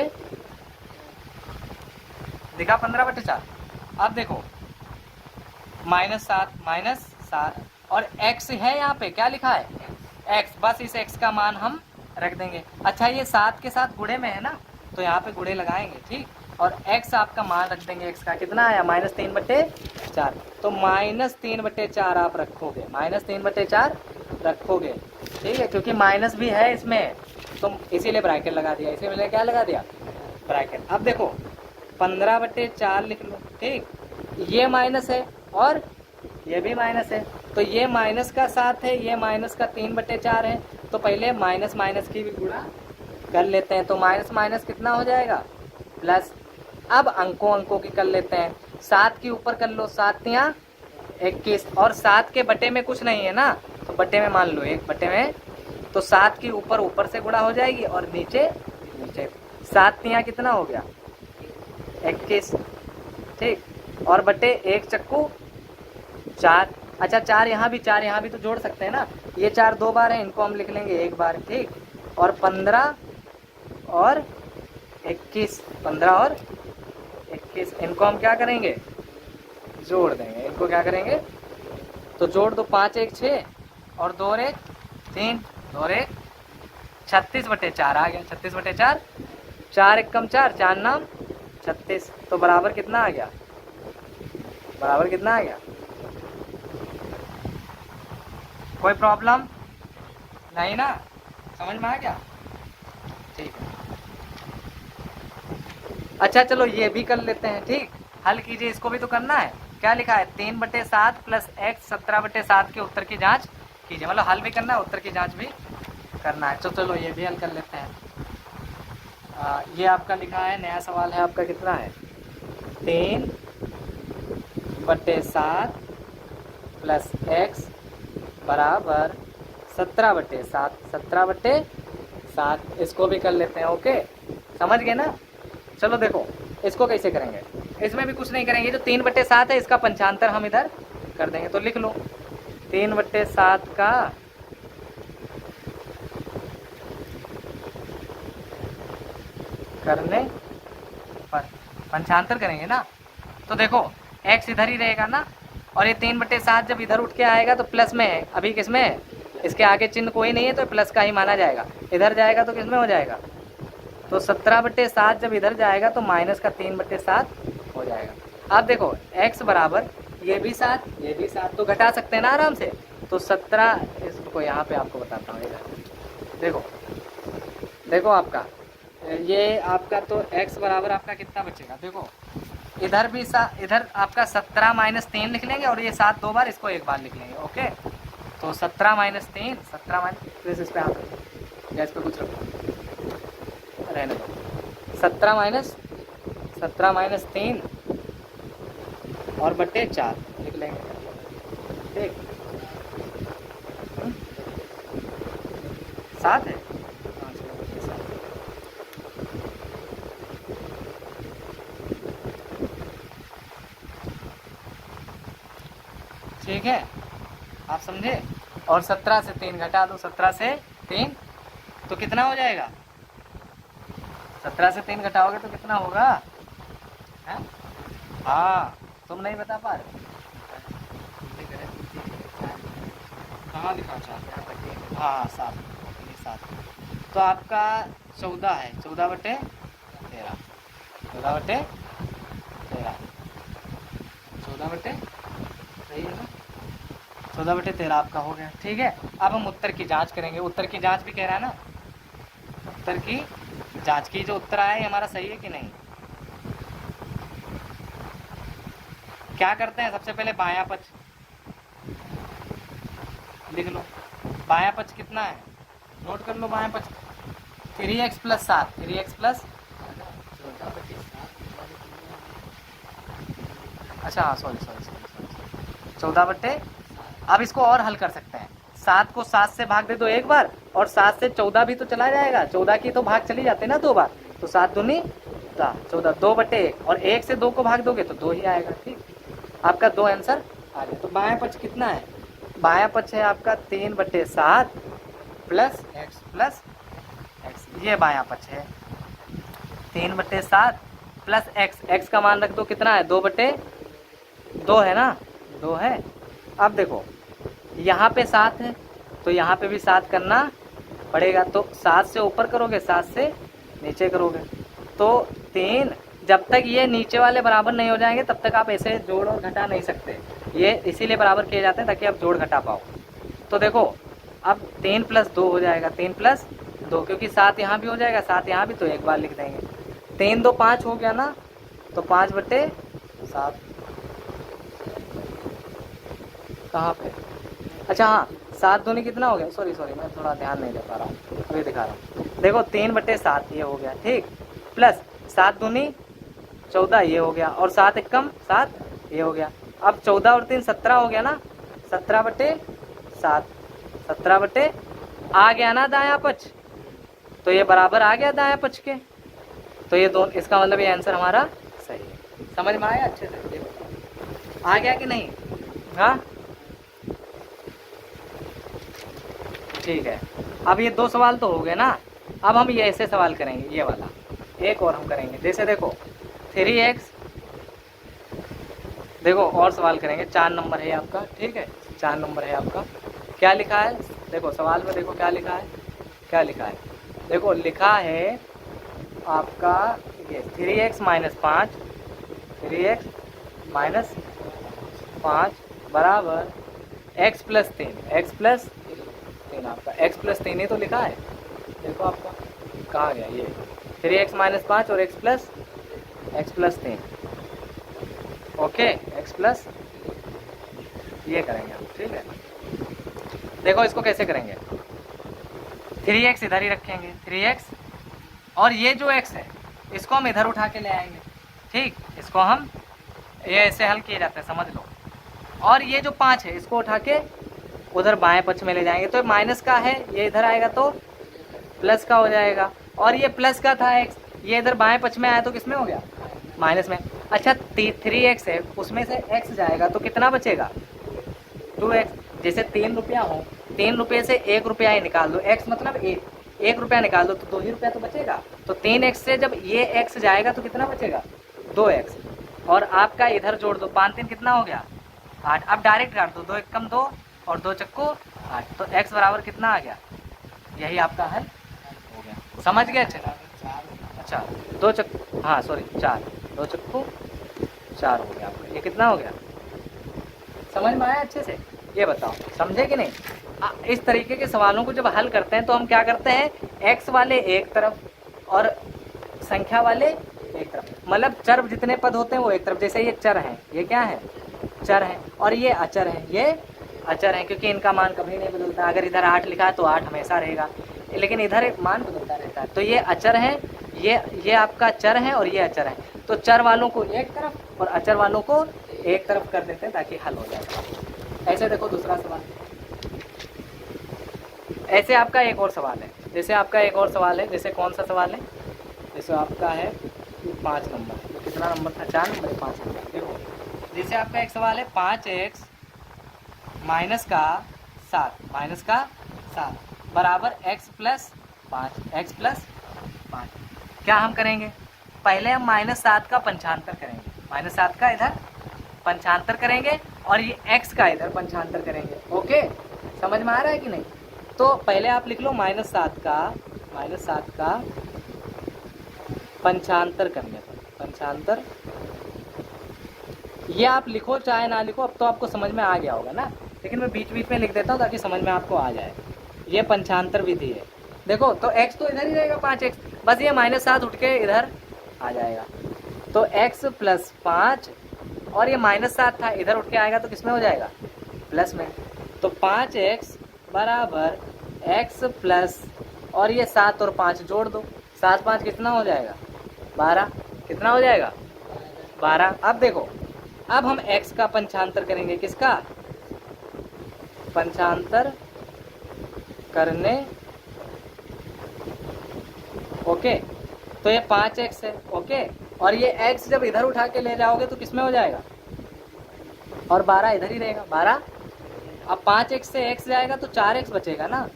दिखा, 15 बटे 4। अब देखो -7 और x है, यहाँ पे क्या लिखा है, x, बस इस x का मान हम रख देंगे। अच्छा, ये 7 के साथ गुणे में है ना, तो यहाँ पे गुणे लगाएंगे, ठीक, और x आपका मान रख देंगे, x का कितना आया, -3 बटे 4, तो -3 बटे 4 आप रखोगे, -3 बटे 4 रखोगे, ठीक है, क्योंकि माइनस भी है इसमें, तो इसीलिए ब्रैकेट लगा दिया, इसीलिए क्या लगा दिया, ब्रैकेट। अब देखो 15 बटे 4 लिख लो, ठीक, ये माइनस है और ये भी माइनस है, तो ये माइनस का 7 है, ये माइनस का 3 बटे 4 है, तो पहले माइनस माइनस की भी गुणा कर लेते हैं, तो माइनस माइनस कितना हो जाएगा, प्लस। अब अंकों की कर लेते हैं, 7 के ऊपर कर लो, 7 या 21, और 7 के बटे में कुछ नहीं है ना, तो बटे में मान लो 1 बटे में, तो 7 के ऊपर से गुणा हो जाएगी, और नीचे 7 यहाँ कितना हो गया, 21, ठीक, और बटे 1 चक्कू 4। अच्छा, 4 यहाँ भी तो जोड़ सकते हैं ना, ये 4 2 बार है, इनको हम लिख लेंगे 1 बार, ठीक, और 15 और 21, 15 और 21, इनको हम क्या करेंगे, जोड़ देंगे। इनको क्या करेंगे, तो जोड़ दो, 5 1 6 और 2 और 1 3, 2 और 1 36/4 आ गया। 36/4, 4 1 कम 4, 4 नाम 36। तो बराबर कितना आ गया, बराबर कितना आ गया? कोई प्रॉब्लम नहीं ना, समझ में आ गया? ठीक है। अच्छा चलो ये भी कर लेते हैं, ठीक। हल कीजिए, इसको भी तो करना है। क्या लिखा है, 3/7 प्लस x 17/7 के उत्तर की जांच कीजिए। मतलब हल भी करना है, उत्तर की जांच भी करना है। तो चलो ये भी हल कर लेते हैं। ये आपका लिखा है, नया सवाल है आपका, कितना है, 3/7 प्लस x बराबर 17/7, 17/7। इसको भी कर लेते हैं, ओके, समझ गए ना? चलो देखो इसको कैसे करेंगे, इसमें भी कुछ नहीं करेंगे। जो 3/7 है इसका पंचांतर हम इधर कर देंगे। तो लिख लो 3/7 का करने पर पंचांतर करेंगे ना। तो देखो x इधर ही रहेगा ना, और ये 3/7 जब इधर उठ के आएगा तो प्लस में है। अभी किस में है, इसके आगे चिन्ह कोई नहीं है तो प्लस का ही माना जाएगा। इधर जाएगा तो किस में हो जाएगा, तो 17/7 जब इधर जाएगा तो माइनस का 3/7 हो जाएगा। अब देखो x बराबर ये भी 7, ये भी 7, तो घटा सकते हैं ना आराम से। तो 17, इसको यहाँ पे आपको बताता हूँ, इधर देखो, देखो आपका ये आपका तो x बराबर आपका कितना बचेगा, देखो इधर भी इधर आपका 17 - 3 लिख लेंगे, और ये 7 2 बार, इसको एक बार लिख लेंगे, ओके। तो 17 - 3, 17 माइनस, इस पे आप गैस पे कुछ रखो, रहने दो। 17 - 3 और बट्टे 4 लिख लेंगे, ठीक। 7 है, ठीक है, आप समझे। और 17 से 3 घटा दो, 17 से 3 तो कितना हो जाएगा, 17 से 3 घटाओगे तो कितना होगा, है? हाँ, तुम नहीं बता पा रहे, कहाँ दिखा चाहते, हाँ 7, 7। तो आपका 14 है, 14/13, 14/13, 14/, सही है ना, 14/13 आपका हो गया, ठीक है। अब हम उत्तर की जांच करेंगे। उत्तर की जांच भी कह रहा है ना, उत्तर की जांच की, जो उत्तर आया है हमारा सही है कि नहीं। क्या करते हैं, सबसे पहले बायां पक्ष लिख लो। बायां पक्ष कितना है, नोट कर लो बायां पक्ष, 3x + 7, 3x प्लस, अच्छा हाँ, सॉरी 14/, अब इसको और हल कर सकते हैं। 7 को 7 से भाग दे दो एक बार, और 7 से 14 भी तो चला जाएगा, 14 की तो भाग चली जाते ना 2 बार, तो 7 दूनी 14, 2/1, और 1 से 2 को भाग दोगे तो 2 ही आएगा, ठीक। आपका 2 आंसर आ गया। तो बायां पक्ष कितना है, बायां पक्ष है आपका 3/7 प्लस x, ये बायां पक्ष है 3/7 प्लस x का मान रख दो, कितना है, 2/2 है ना, 2 है। अब देखो यहाँ पे 7 है, तो यहाँ पे भी 7 करना पड़ेगा। तो 7 से ऊपर करोगे, 7 से नीचे करोगे, तो 3, जब तक ये नीचे वाले बराबर नहीं हो जाएंगे तब तक आप ऐसे जोड़ और घटा नहीं सकते। ये इसीलिए बराबर किए जाते हैं ताकि आप जोड़ घटा पाओ। तो देखो अब 3 + 2 हो जाएगा, 3 + 2, क्योंकि 7 यहाँ भी हो जाएगा, 7 यहाँ भी, तो एक बार लिख देंगे। 3 2 5 हो गया ना, तो 5/7 कहाँ पे, अच्छा हाँ, 7 दूनी कितना हो गया, सॉरी मैं थोड़ा ध्यान नहीं दे पा रहा हूँ, अभी दिखा रहा हूँ। देखो 3/7 ये हो गया, ठीक, प्लस 7 दूनी 14 ये हो गया, और 7 एकम 7 ये हो गया। अब 14 और 3 17 हो गया ना, 17/7, 17 आ गया ना दायां पक्ष, तो ये बराबर आ गया दायां पक्ष के, तो ये दोनों, इसका मतलब ये आंसर हमारा सही है। समझ में आया अच्छे से, आ गया कि नहीं, हाँ ठीक है। अब ये 2 सवाल तो हो गए ना, अब हम ये ऐसे सवाल करेंगे, ये वाला एक और हम करेंगे। जैसे देखो 3x देखो और सवाल करेंगे। 4 नंबर है आपका, ठीक है, 4 नंबर है आपका। क्या लिखा है, देखो सवाल में देखो क्या लिखा है, क्या लिखा है, देखो लिखा है आपका ये 3x माइनस 5, 3x माइनस 5 बराबर x प्लस 3, x प्लस 3, आपका x प्लस 3 ही तो लिखा है। देखो आपका कहा गया ये 3x माइनस 5 और x plus 3, okay, x plus ये करेंगे हम, ठीक है। देखो इसको कैसे करेंगे, 3x इधर ही रखेंगे, 3x, और ये जो x है इसको हम इधर उठा के ले आएंगे, ठीक, इसको हम ये ऐसे हल किए जाते हैं, समझ लो। और ये जो 5 है इसको उठा के उधर बाएं पक्ष में ले जाएंगे, तो माइनस का है ये इधर आएगा तो प्लस का हो जाएगा, और ये प्लस का था x, ये इधर बाएं पक्ष में आया तो किस में हो गया, माइनस में। अच्छा 3x है, उसमें से x जाएगा तो कितना बचेगा, 2x। जैसे 3 रुपया हो, 3 रुपये से 1 रुपया ही निकाल दो, x मतलब 1 रुपया निकाल दो तो 2 ही रुपया तो बचेगा। तो 3x से जब ये x जाएगा तो कितना बचेगा, 2x, और आपका इधर जोड़ दो, 5 3 कितना हो गया, 8। अब डायरेक्ट काट दो, 2 1 कम 2 और 2 चक्को 8, तो x बराबर कितना आ गया, यही आपका हल हो गया। समझ गए अच्छे, अच्छा 2 चक्को, हाँ सॉरी 4, 2 चक्को 4 हो गया आपका, ये कितना हो गया, समझ में आया अच्छे से, ये बताओ समझे कि नहीं। इस तरीके के सवालों को जब हल करते हैं तो हम क्या करते हैं, x वाले एक तरफ और संख्या वाले एक तरफ, मतलब चर जितने पद होते हैं वो एक तरफ। जैसे ये चर है, ये क्या है, चर है, और ये अचर है, ये अचर है, क्योंकि इनका मान कभी नहीं बदलता। अगर इधर 8 लिखा है तो 8 हमेशा रहेगा, लेकिन इधर एक मान बदलता रहता है। तो ये अचर है, ये आपका चर है और ये अचर है। तो चर वालों को एक तरफ और अचर वालों को एक तरफ कर देते हैं ताकि हल हो जाए। ऐसे देखो दूसरा सवाल, ऐसे आपका एक और सवाल है, जैसे आपका एक और सवाल है, जैसे कौन सा सवाल है, जैसे आपका है 5 नंबर, तो कितना नंबर था, 4 नंबर, 5 नंबर। देखो जैसे आपका एक सवाल है 5x माइनस का 7 बराबर x प्लस 5, x प्लस 5। क्या हम करेंगे, पहले हम -7 का पंचांतर करेंगे, -7 का इधर पंचांतर करेंगे और ये x का इधर पंचांतर करेंगे, ओके, समझ में आ रहा है कि नहीं। तो पहले आप लिख लो -7 का पंचांतर करने पर, पंचांतर, ये आप लिखो चाहे ना लिखो, अब तो आपको समझ में आ गया होगा ना, लेकिन मैं बीच बीच में लिख देता हूँ ताकि समझ में आपको आ जाए। ये पंचांतर विधि है। देखो तो x तो इधर ही रहेगा 5x, बस ये -7 उठ के इधर आ जाएगा, तो x प्लस 5, और ये -7 था इधर उठ के आएगा तो किस में हो जाएगा, प्लस में। तो 5x बराबर x प्लस, और ये 7 और 5 जोड़ दो, 7 5 कितना हो जाएगा, 12, कितना हो जाएगा, 12। अब देखो, अब हम x का पंचांतर करेंगे, किसका पंचांतर करने, ओके, तो ये 5x है, ओके, और ये x जब इधर उठा के ले जाओगे तो किस में हो जाएगा, और 12 इधर ही रहेगा, 12। अब 5x से x जाएगा तो 4x बचेगा ना,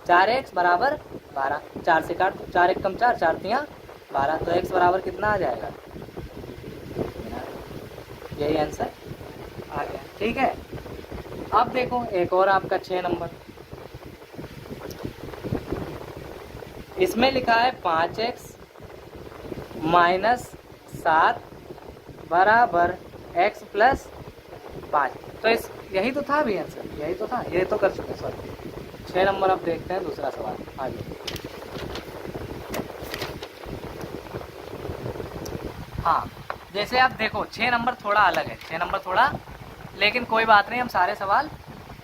4x बराबर 12, 4 से काट दो, 4 1 कम 4, 4 3 12, तो x बराबर कितना आ जाएगा, यही आंसर आ गया, ठीक है। अब देखो एक और आपका 6 नंबर, इसमें लिखा है 5x माइनस 7 बराबर x प्लस 5, तो इस यही तो था भी आंसर, यही तो था, ये तो कर चुके। सॉरी 6 नंबर, अब देखते हैं दूसरा सवाल आगे। हाँ जैसे आप देखो 6 नंबर थोड़ा अलग है, 6 नंबर थोड़ा, लेकिन कोई बात नहीं, हम सारे सवाल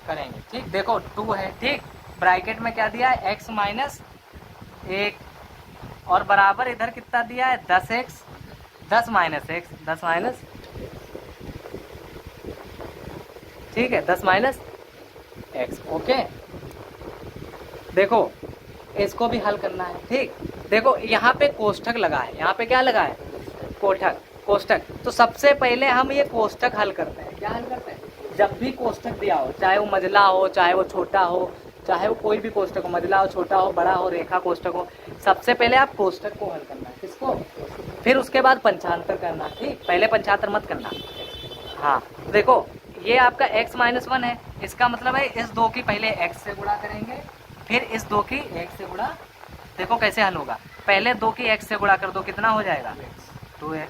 करेंगे, ठीक। देखो 2 है, ठीक, ब्रैकेट में क्या दिया है, x माइनस 1, और बराबर इधर कितना दिया है, 10x, 10 माइनस x, 10 माइनस, ठीक है, 10 माइनस x, ओके। देखो इसको भी हल करना है, ठीक। देखो यहाँ पे कोष्ठक लगा है, यहाँ पे क्या लगा है, कोष्ठक। तो सबसे पहले हम ये कोष्ठक हल करते हैं। क्या हल करते हैं, जब भी कोष्ठक दिया हो, चाहे वो मजला हो, चाहे वो छोटा हो, चाहे वो कोई भी कोष्ठक हो, मजला हो, छोटा हो, बड़ा हो, रेखा कोष्ठक हो, सबसे पहले आप कोष्ठक को हल करना है, किसको, फिर उसके बाद पंचांतर करना, ठीक। पहले पंचांतर मत करना, हाँ देखो, ये आपका x माइनस 1 है, इसका मतलब है इस 2 की पहले x से गुणा करेंगे, फिर इस 2 की x से गुणा। देखो कैसे हल होगा, पहले 2 की x से गुणा कर दो, कितना हो जाएगा 2x,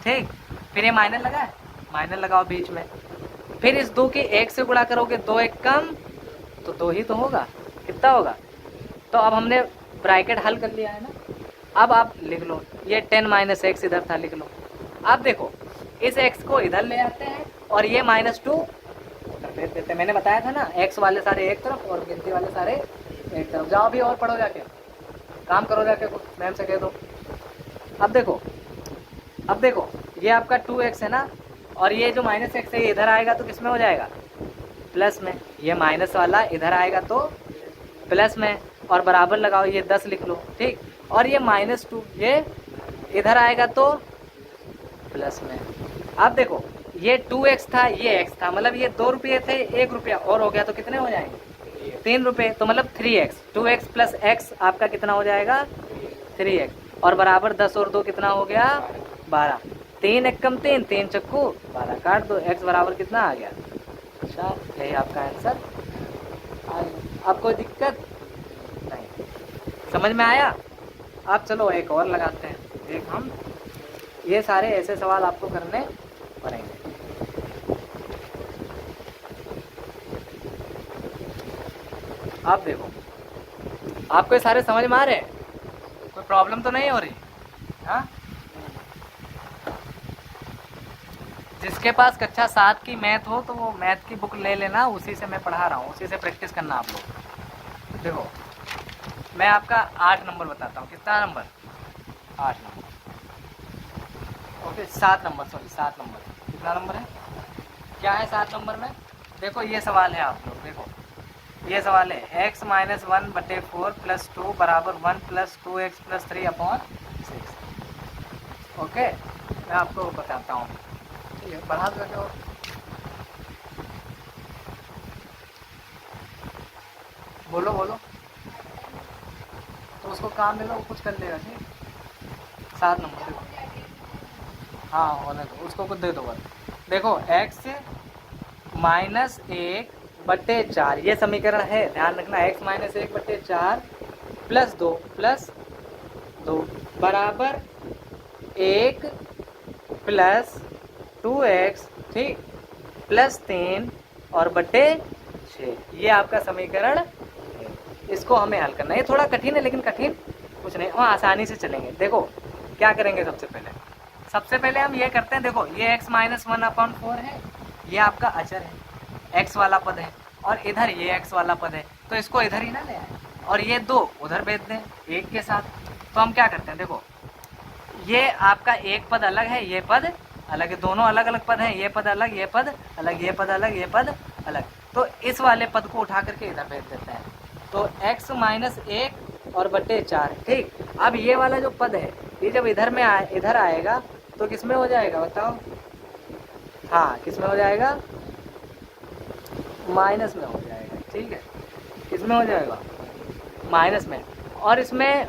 ठीक। फिर ये माइनस लगा है, माइनस लगाओ बीच में, फिर इस 2 की 1 से गुणा करोगे, 2 एक कम तो 2 ही तो होगा, कितना होगा। तो अब हमने ब्रैकेट हल कर लिया है ना, अब आप लिख लो ये 10 माइनस एक्स इधर था, लिख लो। अब देखो इस x को इधर ले आते हैं और ये -2 उधर भेज देते हैं। मैंने बताया था ना, x वाले सारे एक तरफ और गिनती वाले सारे एक तरफ। जाओ अभी और पढ़ो, जाके काम करो, जाके मैम से कह दो। अब देखो ये आपका 2x है ना, और ये जो -x है ये इधर आएगा तो किस में हो जाएगा, प्लस में। ये माइनस वाला इधर आएगा तो प्लस में, और बराबर लगाओ, ये 10 लिख लो, ठीक। और ये -2 ये इधर आएगा तो प्लस में। अब देखो ये 2x था, ये x था, मतलब ये 2 रुपये थे, 1 रुपया और हो गया तो कितने हो जाएंगे 3 रुपये, तो मतलब 3x, 2x प्लस x आपका कितना हो जाएगा 3x, और बराबर 10 और 2 कितना हो गया 12, 3 एक कम 3, 3 चक्कू 12, काट दो, x बराबर कितना आ गया। अच्छा, यही आपका आंसर। अब कोई दिक्कत नहीं, समझ में आया। अब चलो एक और लगाते हैं, एक हम ये सारे ऐसे सवाल आपको करने पड़ेंगे। आप देखो, आपको ये सारे समझ में आ रहे हैं, कोई प्रॉब्लम तो नहीं हो रही। हाँ, जिसके पास कक्षा 7 की मैथ हो तो वो मैथ की बुक ले लेना, उसी से मैं पढ़ा रहा हूँ, उसी से प्रैक्टिस करना आप लोग। देखो मैं आपका 8 नंबर बताता हूँ, कितना number 8 number, okay 7 number, sorry 7 number, कितना नंबर है, क्या है 7 नंबर में। देखो ये सवाल है, आप लोग देखो ये सवाल है, x माइनस 1/4 प्लस 2 बराबर 1 प्लस 2x प्लस 3/6। ओके, मैं आपको बताता हूँ, बढ़ा दो, बोलो बोलो, तो उसको काम दे लो, वो कुछ कर लेगा, ठीक। 7 नंबर देखो, हाँ होने दो उसको, कुछ दे दो बस। देखो x माइनस 1/4, ये समीकरण है, ध्यान रखना, x माइनस 1/4 प्लस 2 बराबर 1 प्लस 2x, ठीक, प्लस 3 और बटे 6, ये आपका समीकरण है। इसको हमें हल करना है, ये थोड़ा कठिन है लेकिन कठिन कुछ नहीं, वहाँ आसानी से चलेंगे। देखो क्या करेंगे, सबसे पहले हम ये करते हैं, देखो ये x माइनस 1/4 है, ये आपका अचर है, x वाला पद है, और इधर ये x वाला पद है, तो इसको इधर ही ना ले आए, और ये 2 उधर भेज दें 1 के साथ। तो हम क्या करते हैं, देखो ये आपका एक पद अलग है, ये पद अलग है, दोनों अलग अलग पद हैं, ये पद अलग, ये पद अलग, ये पद अलग, ये पद अलग, तो इस वाले पद को उठा करके इधर भेज देते हैं। तो x माइनस 1 और बटे 4, ठीक। अब ये वाला जो पद है, ये जब इधर में इधर आएगा तो किस में हो जाएगा बताओ, हाँ किस में हो जाएगा, माइनस में हो जाएगा, ठीक है, किस में हो जाएगा, माइनस में। और इसमें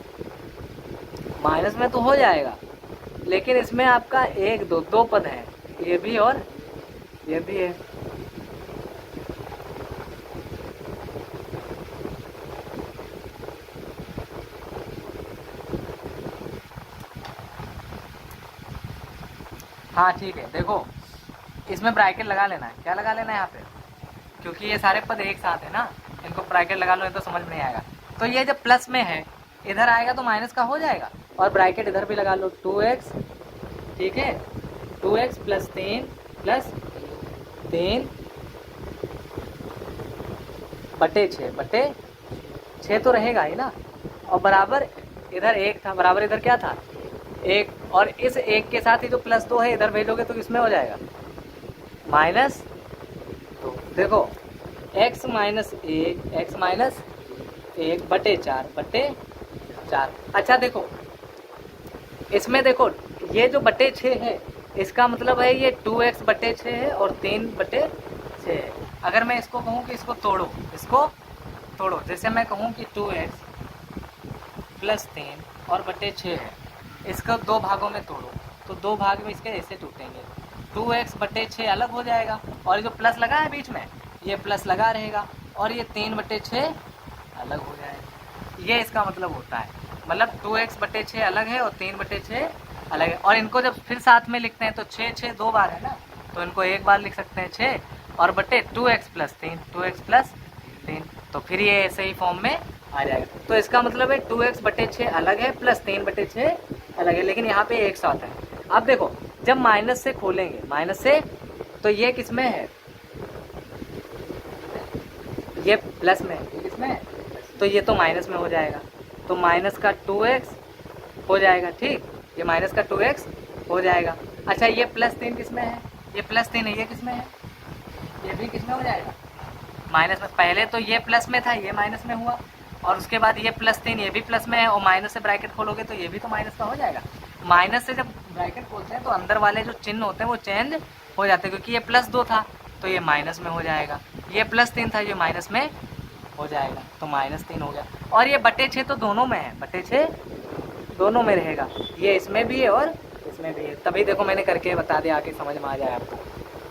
माइनस में तो हो जाएगा, लेकिन इसमें आपका 1 2 पद हैं, ये भी और ये भी है। हाँ ठीक है, देखो इसमें ब्रैकेट लगा लेना है, क्या लगा लेना है यहाँ पे, क्योंकि ये सारे पद एक साथ है ना, इनको ब्रैकेट लगा लो, तो समझ में नहीं आएगा। तो ये जब प्लस में है, इधर आएगा तो माइनस का हो जाएगा, और ब्रैकेट इधर भी लगा लो, 2x, ठीक है, 2x प्लस 3 बटे 6 तो रहेगा ही ना, और बराबर इधर 1 था, बराबर इधर क्या था 1, और इस 1 के साथ ही जो प्लस 2 है इधर भेजोगे तो किसमें हो जाएगा -2। देखो x माइनस 1 बटे 4 अच्छा देखो इसमें देखो ये जो बटे 6 है, इसका मतलब है ये 2x बटे 6 है और 3 बटे 6 है। अगर मैं इसको कहूँ कि इसको तोड़ो, जैसे मैं कहूँ कि 2x प्लस 3 और बटे 6 है, इसको 2 भागों में तोड़ो, तो 2 भाग में इसके ऐसे टूटेंगे, 2x बटे 6 अलग हो जाएगा, और ये जो प्लस लगा है बीच में ये प्लस लगा रहेगा, और ये 3 बटे 6 अलग हो जाएगा। ये इसका मतलब होता है, मतलब 2x बटे 6 अलग है और 3 बटे 6 अलग है। और इनको जब फिर साथ में लिखते हैं तो 6 दो बार है ना, तो इनको एक बार लिख सकते हैं 6 और बटे 2x प्लस 3, 2x प्लस 3, तो फिर ये ऐसे ही फॉर्म में आ जाएगा। तो इसका मतलब है 2x बटे 6 अलग है प्लस 3 बटे 6 अलग है, लेकिन यहाँ पे एक साथ है। अब देखो जब माइनस से खोलेंगे, माइनस से, तो ये किस में है, ये प्लस में है, ये किस में है, तो ये तो माइनस में हो जाएगा, तो माइनस का 2x हो जाएगा। ठीक, ये माइनस का 2x हो जाएगा। अच्छा ये प्लस 3 किस में है, ये प्लस 3 है, ये किस में है, ये भी किस में हो जाएगा, माइनस में। पहले तो ये प्लस में था, ये माइनस में हुआ, और उसके बाद ये प्लस 3 ये भी प्लस में है, और माइनस से ब्रैकेट खोलोगे तो ये भी तो माइनस का हो जाएगा। माइनस से जब ब्रैकेट खोलते हैं तो अंदर वाले जो चिन्ह होते हैं वो चेंज हो जाते हैं, क्योंकि ये प्लस 2 था तो ये माइनस में हो जाएगा, ये प्लस 3 था ये माइनस में हो जाएगा, तो माइनस 3 हो गया। और ये बटे 6 तो दोनों में है, बटे 6 दोनों में रहेगा, ये इसमें भी है और इसमें भी है। तभी देखो मैंने करके बता दिया, आके समझ में आ जाए आपको,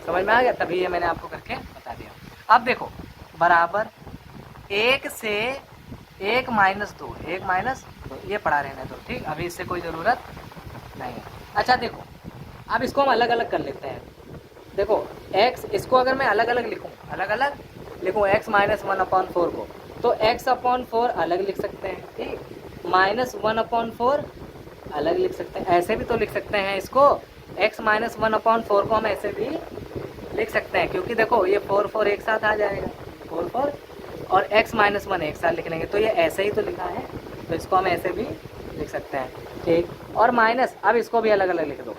समझ में आ गया, तभी ये मैंने आपको करके बता दिया। अब देखो बराबर 1 से 1 माइनस 2, 1 माइनस 2, ये पढ़ा रहने दो। ठीक, अभी इससे कोई ज़रूरत नहीं है। अच्छा देखो अब इसको हम अलग अलग कर लेते हैं। देखो x, इसको अगर मैं अलग अलग लिखूँ, अलग अलग लिखूँ x माइनस 1/4 को, तो x/4 अलग लिख सकते हैं। ठीक, माइनस 1/4 अलग लिख सकते हैं, ऐसे भी तो लिख सकते हैं इसको, x माइनस 1/4 को हम ऐसे भी लिख सकते हैं, क्योंकि देखो ये 4 एक साथ आ जाएगा, 4 और x माइनस 1 एक साथ लिख लेंगे, तो ये ऐसे ही तो लिखा है, तो इसको हम ऐसे भी लिख सकते हैं। ठीक, और माइनस, अब इसको भी अलग अलग लिख दो,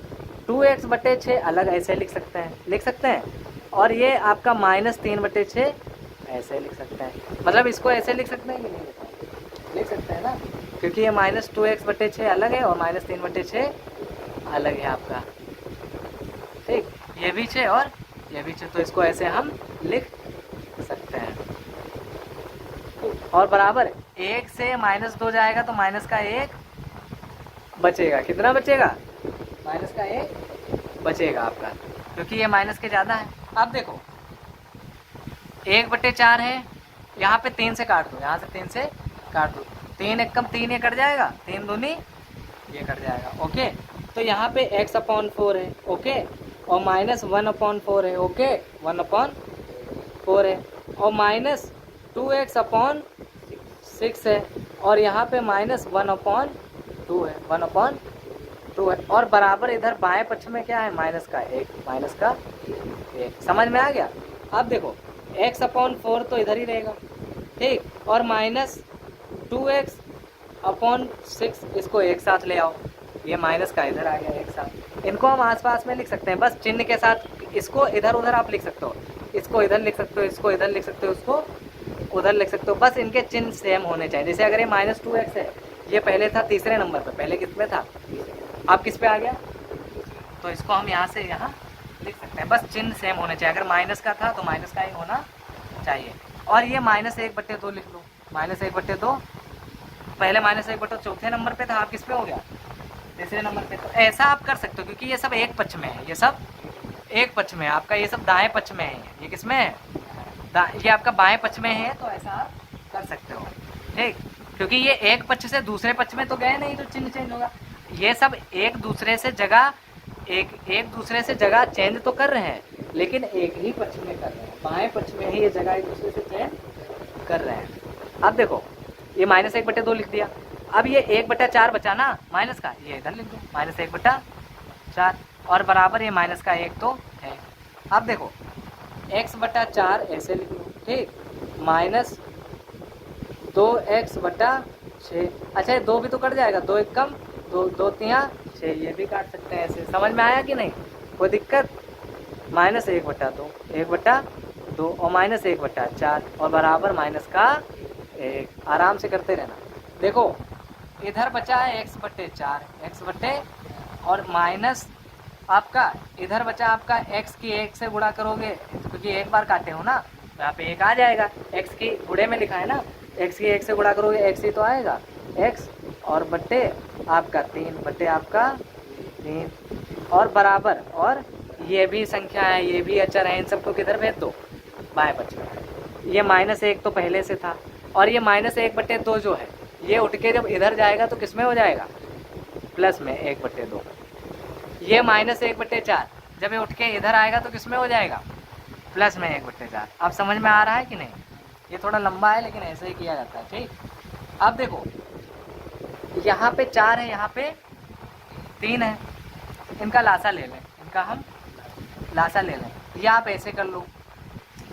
2x बटे 6 अलग ऐसे लिख सकते हैं, लिख सकते हैं, और ये आपका माइनस 3 बटे 6 ऐसे लिख सकते हैं। मतलब इसको ऐसे लिख सकते हैं कि नहीं, लिख सकते हैं ना, क्योंकि ये माइनस 2x बटे 6 अलग है और माइनस 3 बटे 6 अलग है आपका। ठीक, ये भी 6 और ये भी 6, तो इसको ऐसे हम लिख सकते हैं। और बराबर 1 से माइनस 2 जाएगा तो माइनस का 1 बचेगा, कितना बचेगा, माइनस का 1 बचेगा आपका, क्योंकि ये माइनस के ज़्यादा है। अब देखो 1 बटे 4 है, यहाँ पे 3 से काट दो, यहाँ से 3 से काट दो, 3 एक कम 3 ये कट जाएगा, 3 दूनी ये कट जाएगा। ओके, तो यहाँ पे x/4 है, ओके, और माइनस 1/4 है, ओके, 1/4 है, और माइनस 2x/6 है, और यहाँ पे माइनस 1/2 है, 1/2 है, और बराबर इधर बाएं पक्ष में क्या है, माइनस का 1, माइनस का 1। समझ में आ गया। अब देखो x/4 तो इधर ही रहेगा, ठीक, और माइनस 2x/6 इसको एक साथ ले आओ, ये माइनस का इधर आ गया एक साथ। इनको हम आसपास में लिख सकते हैं, बस चिन्ह के साथ, इसको इधर उधर आप लिख सकते हो, इसको इधर लिख सकते हो, इसको इधर लिख सकते हो, इसको उधर लिख सकते हो, बस इनके चिन्ह सेम होने चाहिए। जैसे अगर ये माइनस 2x है, ये पहले था तीसरे नंबर पे, पहले किस में था, अब किस पे आ गया, तो इसको हम यहाँ से यहाँ लिख सकते हैं, बस चिन्ह सेम होने चाहिए। अगर माइनस का था तो माइनस का ही होना चाहिए। और ये -1/2 लिख लो, -1/2, पहले -1/2 चौथे नंबर पे था, आप किस पे हो गया, तीसरे नंबर पे। तो ऐसा आप कर सकते हो, क्योंकि ये सब एक पक्ष में है, ये सब एक पक्ष में है आपका, ये सब दाएं पक्ष में है, ये किस में है, ये आपका बाएं पक्ष में है, तो ऐसा आप कर सकते हो। ठीक, क्योंकि ये एक पक्ष से दूसरे पक्ष में तो गए नहीं, तो चिन्ह चेंज होगा। ये सब एक दूसरे से जगह चेंज तो कर रहे हैं, लेकिन एक ही पक्ष में कर रहे हैं, बाएं पक्ष में ही ये जगह एक दूसरे से चेंज कर रहे हैं। अब देखो ये -1/2 लिख दिया, अब ये 1/4 बचा ना माइनस का, ये इधर लिख दो, -1/4, और बराबर ये माइनस का 1 तो है। अब देखो x/4 ऐसे लिख लो, ठीक, माइनस 2x/6, अच्छा ये 2 भी तो कट जाएगा, 2 एक कम 2, 2 3 6, ये भी काट सकते हैं ऐसे। समझ में आया कि नहीं, कोई दिक्कत, -1/2, 1/2 और -1/4, और बराबर माइनस का 1, आराम से करते रहना। देखो इधर बचा है x/4, और माइनस आपका इधर बचा आपका x की 1 से गुणा करोगे, क्योंकि एक बार काटे हो ना, तो यहाँ पे 1 आ जाएगा, x की गुणे में लिखा है ना, x की 1 से गुणा करोगे x ही तो आएगा, x, और बट्टे आपका 3, बट्टे आपका 3, और बराबर, और ये भी संख्या है, ये भी अचर है, इन सबको किधर भेज दो, बाएं बच्चे। ये -1 तो पहले से था, और ये -1/2 जो है ये उठ के जब इधर जाएगा तो किस में हो जाएगा, प्लस में 1/2। ये -1/4 जब ये उठ के इधर आएगा तो किस में हो जाएगा, प्लस में 1/4। अब समझ में आ रहा है कि नहीं? ये थोड़ा लंबा है लेकिन ऐसे ही किया जाता है, ठीक। अब देखो यहाँ पे 4 है, यहाँ पे 3 है, इनका लासा ले लें, इनका हम लासा ले लें। ये आप ऐसे कर लो,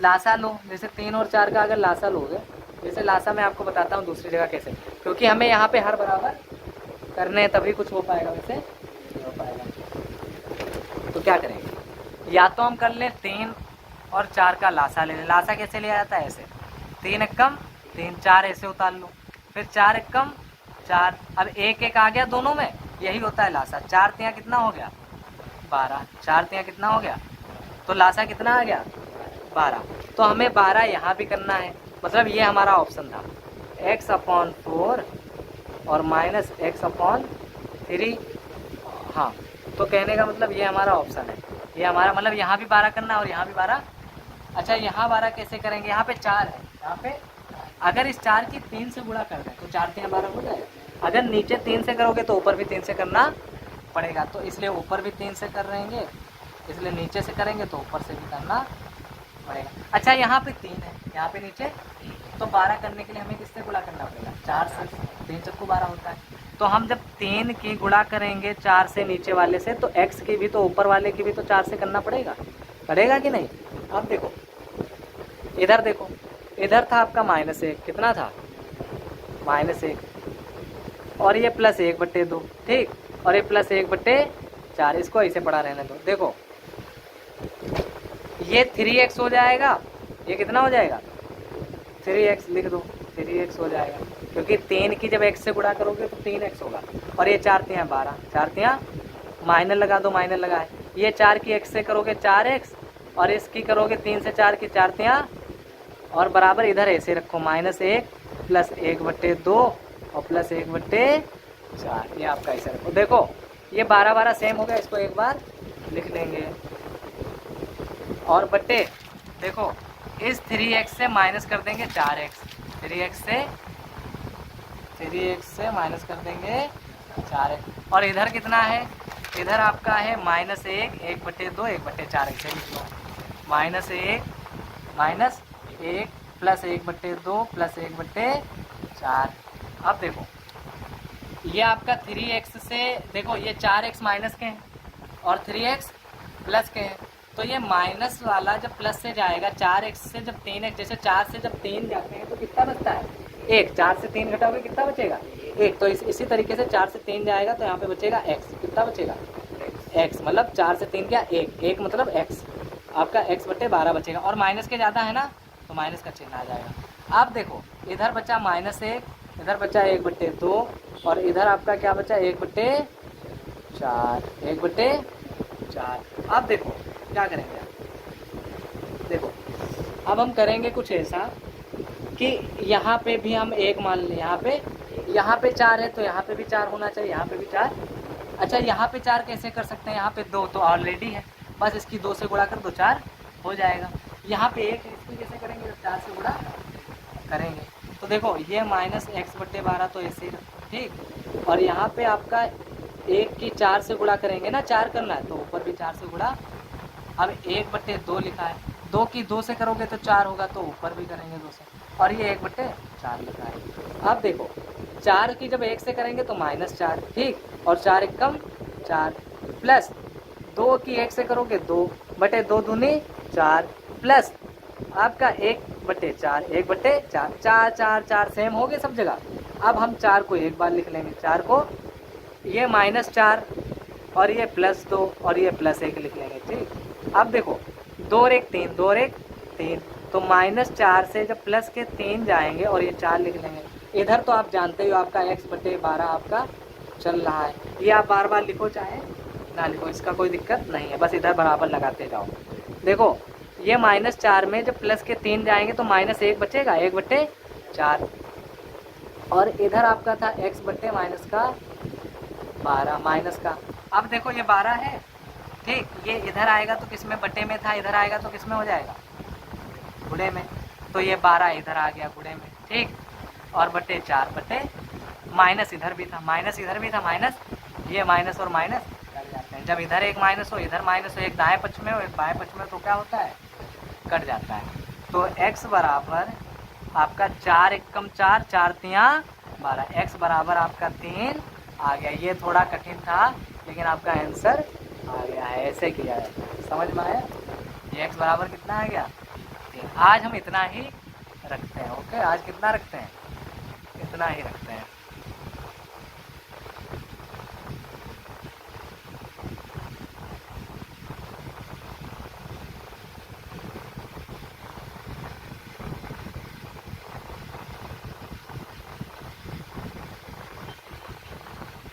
लासा लो, जैसे 3 और 4 का अगर लासा लोगे, जैसे लासा मैं आपको बताता हूँ दूसरी जगह कैसे, क्योंकि हमें यहाँ पे हर बराबर करने हैं तभी कुछ हो पाएगा, वैसे नहीं हो पाएगा। तो क्या करेंगे, या तो हम कर लें 3 और 4 का लासा ले लें। लासा कैसे लिया जाता है, ऐसे 3 एकम 3, 4 ऐसे उतार लो, फिर 4 एकम 4। अब 1 आ गया दोनों में, यही होता है लासा। 4 तियाँ कितना हो गया, 12। 4 तियाँ कितना हो गया, तो लासा कितना आ गया, 12। तो हमें 12 यहाँ भी करना है, मतलब ये हमारा ऑप्शन था, x/4 और -x/3। हाँ, तो कहने का मतलब ये हमारा ऑप्शन है, ये हमारा मतलब यहाँ भी 12 करना है और यहाँ भी 12। अच्छा, यहाँ 12 कैसे करेंगे, यहाँ पे 4 है, यहाँ पे अगर इस 4 की 3 से गुणा कर दें तो 4 तियाँ 12 हो जाएगा। अगर नीचे 3 से करोगे तो ऊपर भी 3 से करना पड़ेगा, तो इसलिए ऊपर भी 3 से कर रहेंगे, इसलिए नीचे से करेंगे तो ऊपर से भी करना पड़ेगा। अच्छा, यहाँ पे 3 है, यहाँ पे नीचे, तो 12 करने के लिए हमें किससे गुणा करना पड़ेगा, 4 से। 3 चक्कू 12 होता है, तो हम जब 3 की गुणा करेंगे 4 से नीचे वाले से, तो x की भी तो ऊपर वाले की भी तो 4 से करना पड़ेगा, पड़ेगा कि नहीं। अब देखो इधर, देखो इधर था आपका -1, कितना था, -1, और ये +1/2, ठीक, और ये +1/4, इसको ऐसे पड़ा रहने दो। देखो ये 3x हो जाएगा, ये कितना हो जाएगा, 3x लिख दो, 3x हो जाएगा, क्योंकि 3 की जब x से गुणा करोगे तो 3x होगा। और ये 4 तियाँ 12, 4 तियाँ माइनस लगा दो, माइनस लगाए, ये 4 की x से करोगे 4x, और इसकी करोगे 3 से 4 की 4 तियाँ, और बराबर इधर ऐसे रखो, -1 + 1/2 और +1/4, ये आपका ऐसे रखो। देखो ये 12 सेम हो गया, इसको एक बार लिख लेंगे, और बट्टे देखो इस 3x से माइनस कर देंगे 4x, 3x से माइनस कर देंगे 4x, और इधर कितना है, इधर आपका है -1, 1/2, 1/4, ऐसे लिख लो, -1 + 1/2 + 1/4। अब देखो ये आपका 3x से, देखो ये 4x माइनस के हैं और 3x प्लस के हैं, तो ये माइनस वाला जब प्लस से जाएगा, 4x से जब 3x, जैसे 4 से जब 3 जाते हैं तो कितना बचता है, 1। 4 से 3 घटाओगे कितना बचेगा, 1। तो इसी तरीके से 4 से 3 जाएगा तो यहाँ पे बचेगा x, कितना बचेगा, x, मतलब 4 से 3 क्या, 1 मतलब x, आपका x/12 बचेगा। और माइनस के ज़्यादा है ना, तो माइनस का चिन्ह आ जाएगा। अब देखो इधर बचा -1, इधर बचा 1/2, और इधर आपका क्या बचा, 1/4, 1/4। अब देखो क्या करेंगे, देखो अब हम करेंगे कुछ ऐसा कि यहाँ पे भी हम 1 मान लें, यहाँ पे 4 है तो यहाँ पे भी 4 होना चाहिए, यहाँ पे भी 4। अच्छा, यहाँ पे 4 कैसे कर सकते हैं, यहाँ पे 2 तो ऑलरेडी है, बस इसकी 2 से गुणा कर दो, 4 हो जाएगा। यहाँ पे 1 है, इसकी कैसे करेंगे, जब 4 से गुणा करेंगे तो देखो ये -x/12 तो ऐसे ही रखो, ठीक। और यहाँ पे आपका 1 की 4 से गुणा करेंगे ना, 4 करना है तो ऊपर भी 4 से गुणा। अब 1/2 लिखा है, 2 की 2 से करोगे तो 4 होगा, तो ऊपर भी करेंगे 2 से, और ये 1/4 लिखा है। अब देखो 4 की जब 1 से करेंगे तो -4, ठीक, और 4 एकम 4, प्लस 2 की 1 से करोगे 2/2 दूनी 4, प्लस आपका 1/4, 1/4, 4 4 4 सेम हो गए सब जगह। अब हम 4 को एक बार लिख लेंगे, 4 को ये -4 और ये +2 और ये +1 लिख लेंगे, ठीक। अब देखो 2 और 1 3, 2 और 1 3, तो -4 से जब प्लस के 3 जाएंगे और ये 4 लिख लेंगे। इधर तो आप जानते हो आपका x/12 आपका चल रहा है, ये आप बार बार लिखो चाहे ना लिखो, इसका कोई दिक्कत नहीं है, बस इधर बराबर लगाते जाओ। देखो ये -4 में जब प्लस के 3 जाएंगे तो -1 बचेगा, 1/4, और इधर आपका था x/- का 12 माइनस का। अब देखो ये 12 है ठीक, ये इधर आएगा तो किस में, बटे में था, इधर आएगा तो किस में हो जाएगा, गुणे में। तो ये 12 इधर आ गया गुणे में, ठीक। और बटे 4 बटे, माइनस इधर भी था, माइनस इधर भी था, माइनस, ये माइनस और माइनस कट जाते हैं। जब इधर एक माइनस हो, इधर माइनस हो, एक दाएं पक्ष में हो, एक बाएं पक्ष में, तो क्या होता है, कट जाता है। तो x बराबर आपका 4 एकम 4, 4 तियां 12, x बराबर आपका 3 आ गया। ये थोड़ा कठिन था लेकिन आपका आंसर आ गया है। ऐसे किया है, समझ में आया। ये x बराबर कितना आ गया, 3। आज हम इतना ही रखते हैं। ओके, आज कितना रखते हैं, इतना ही रखते हैं।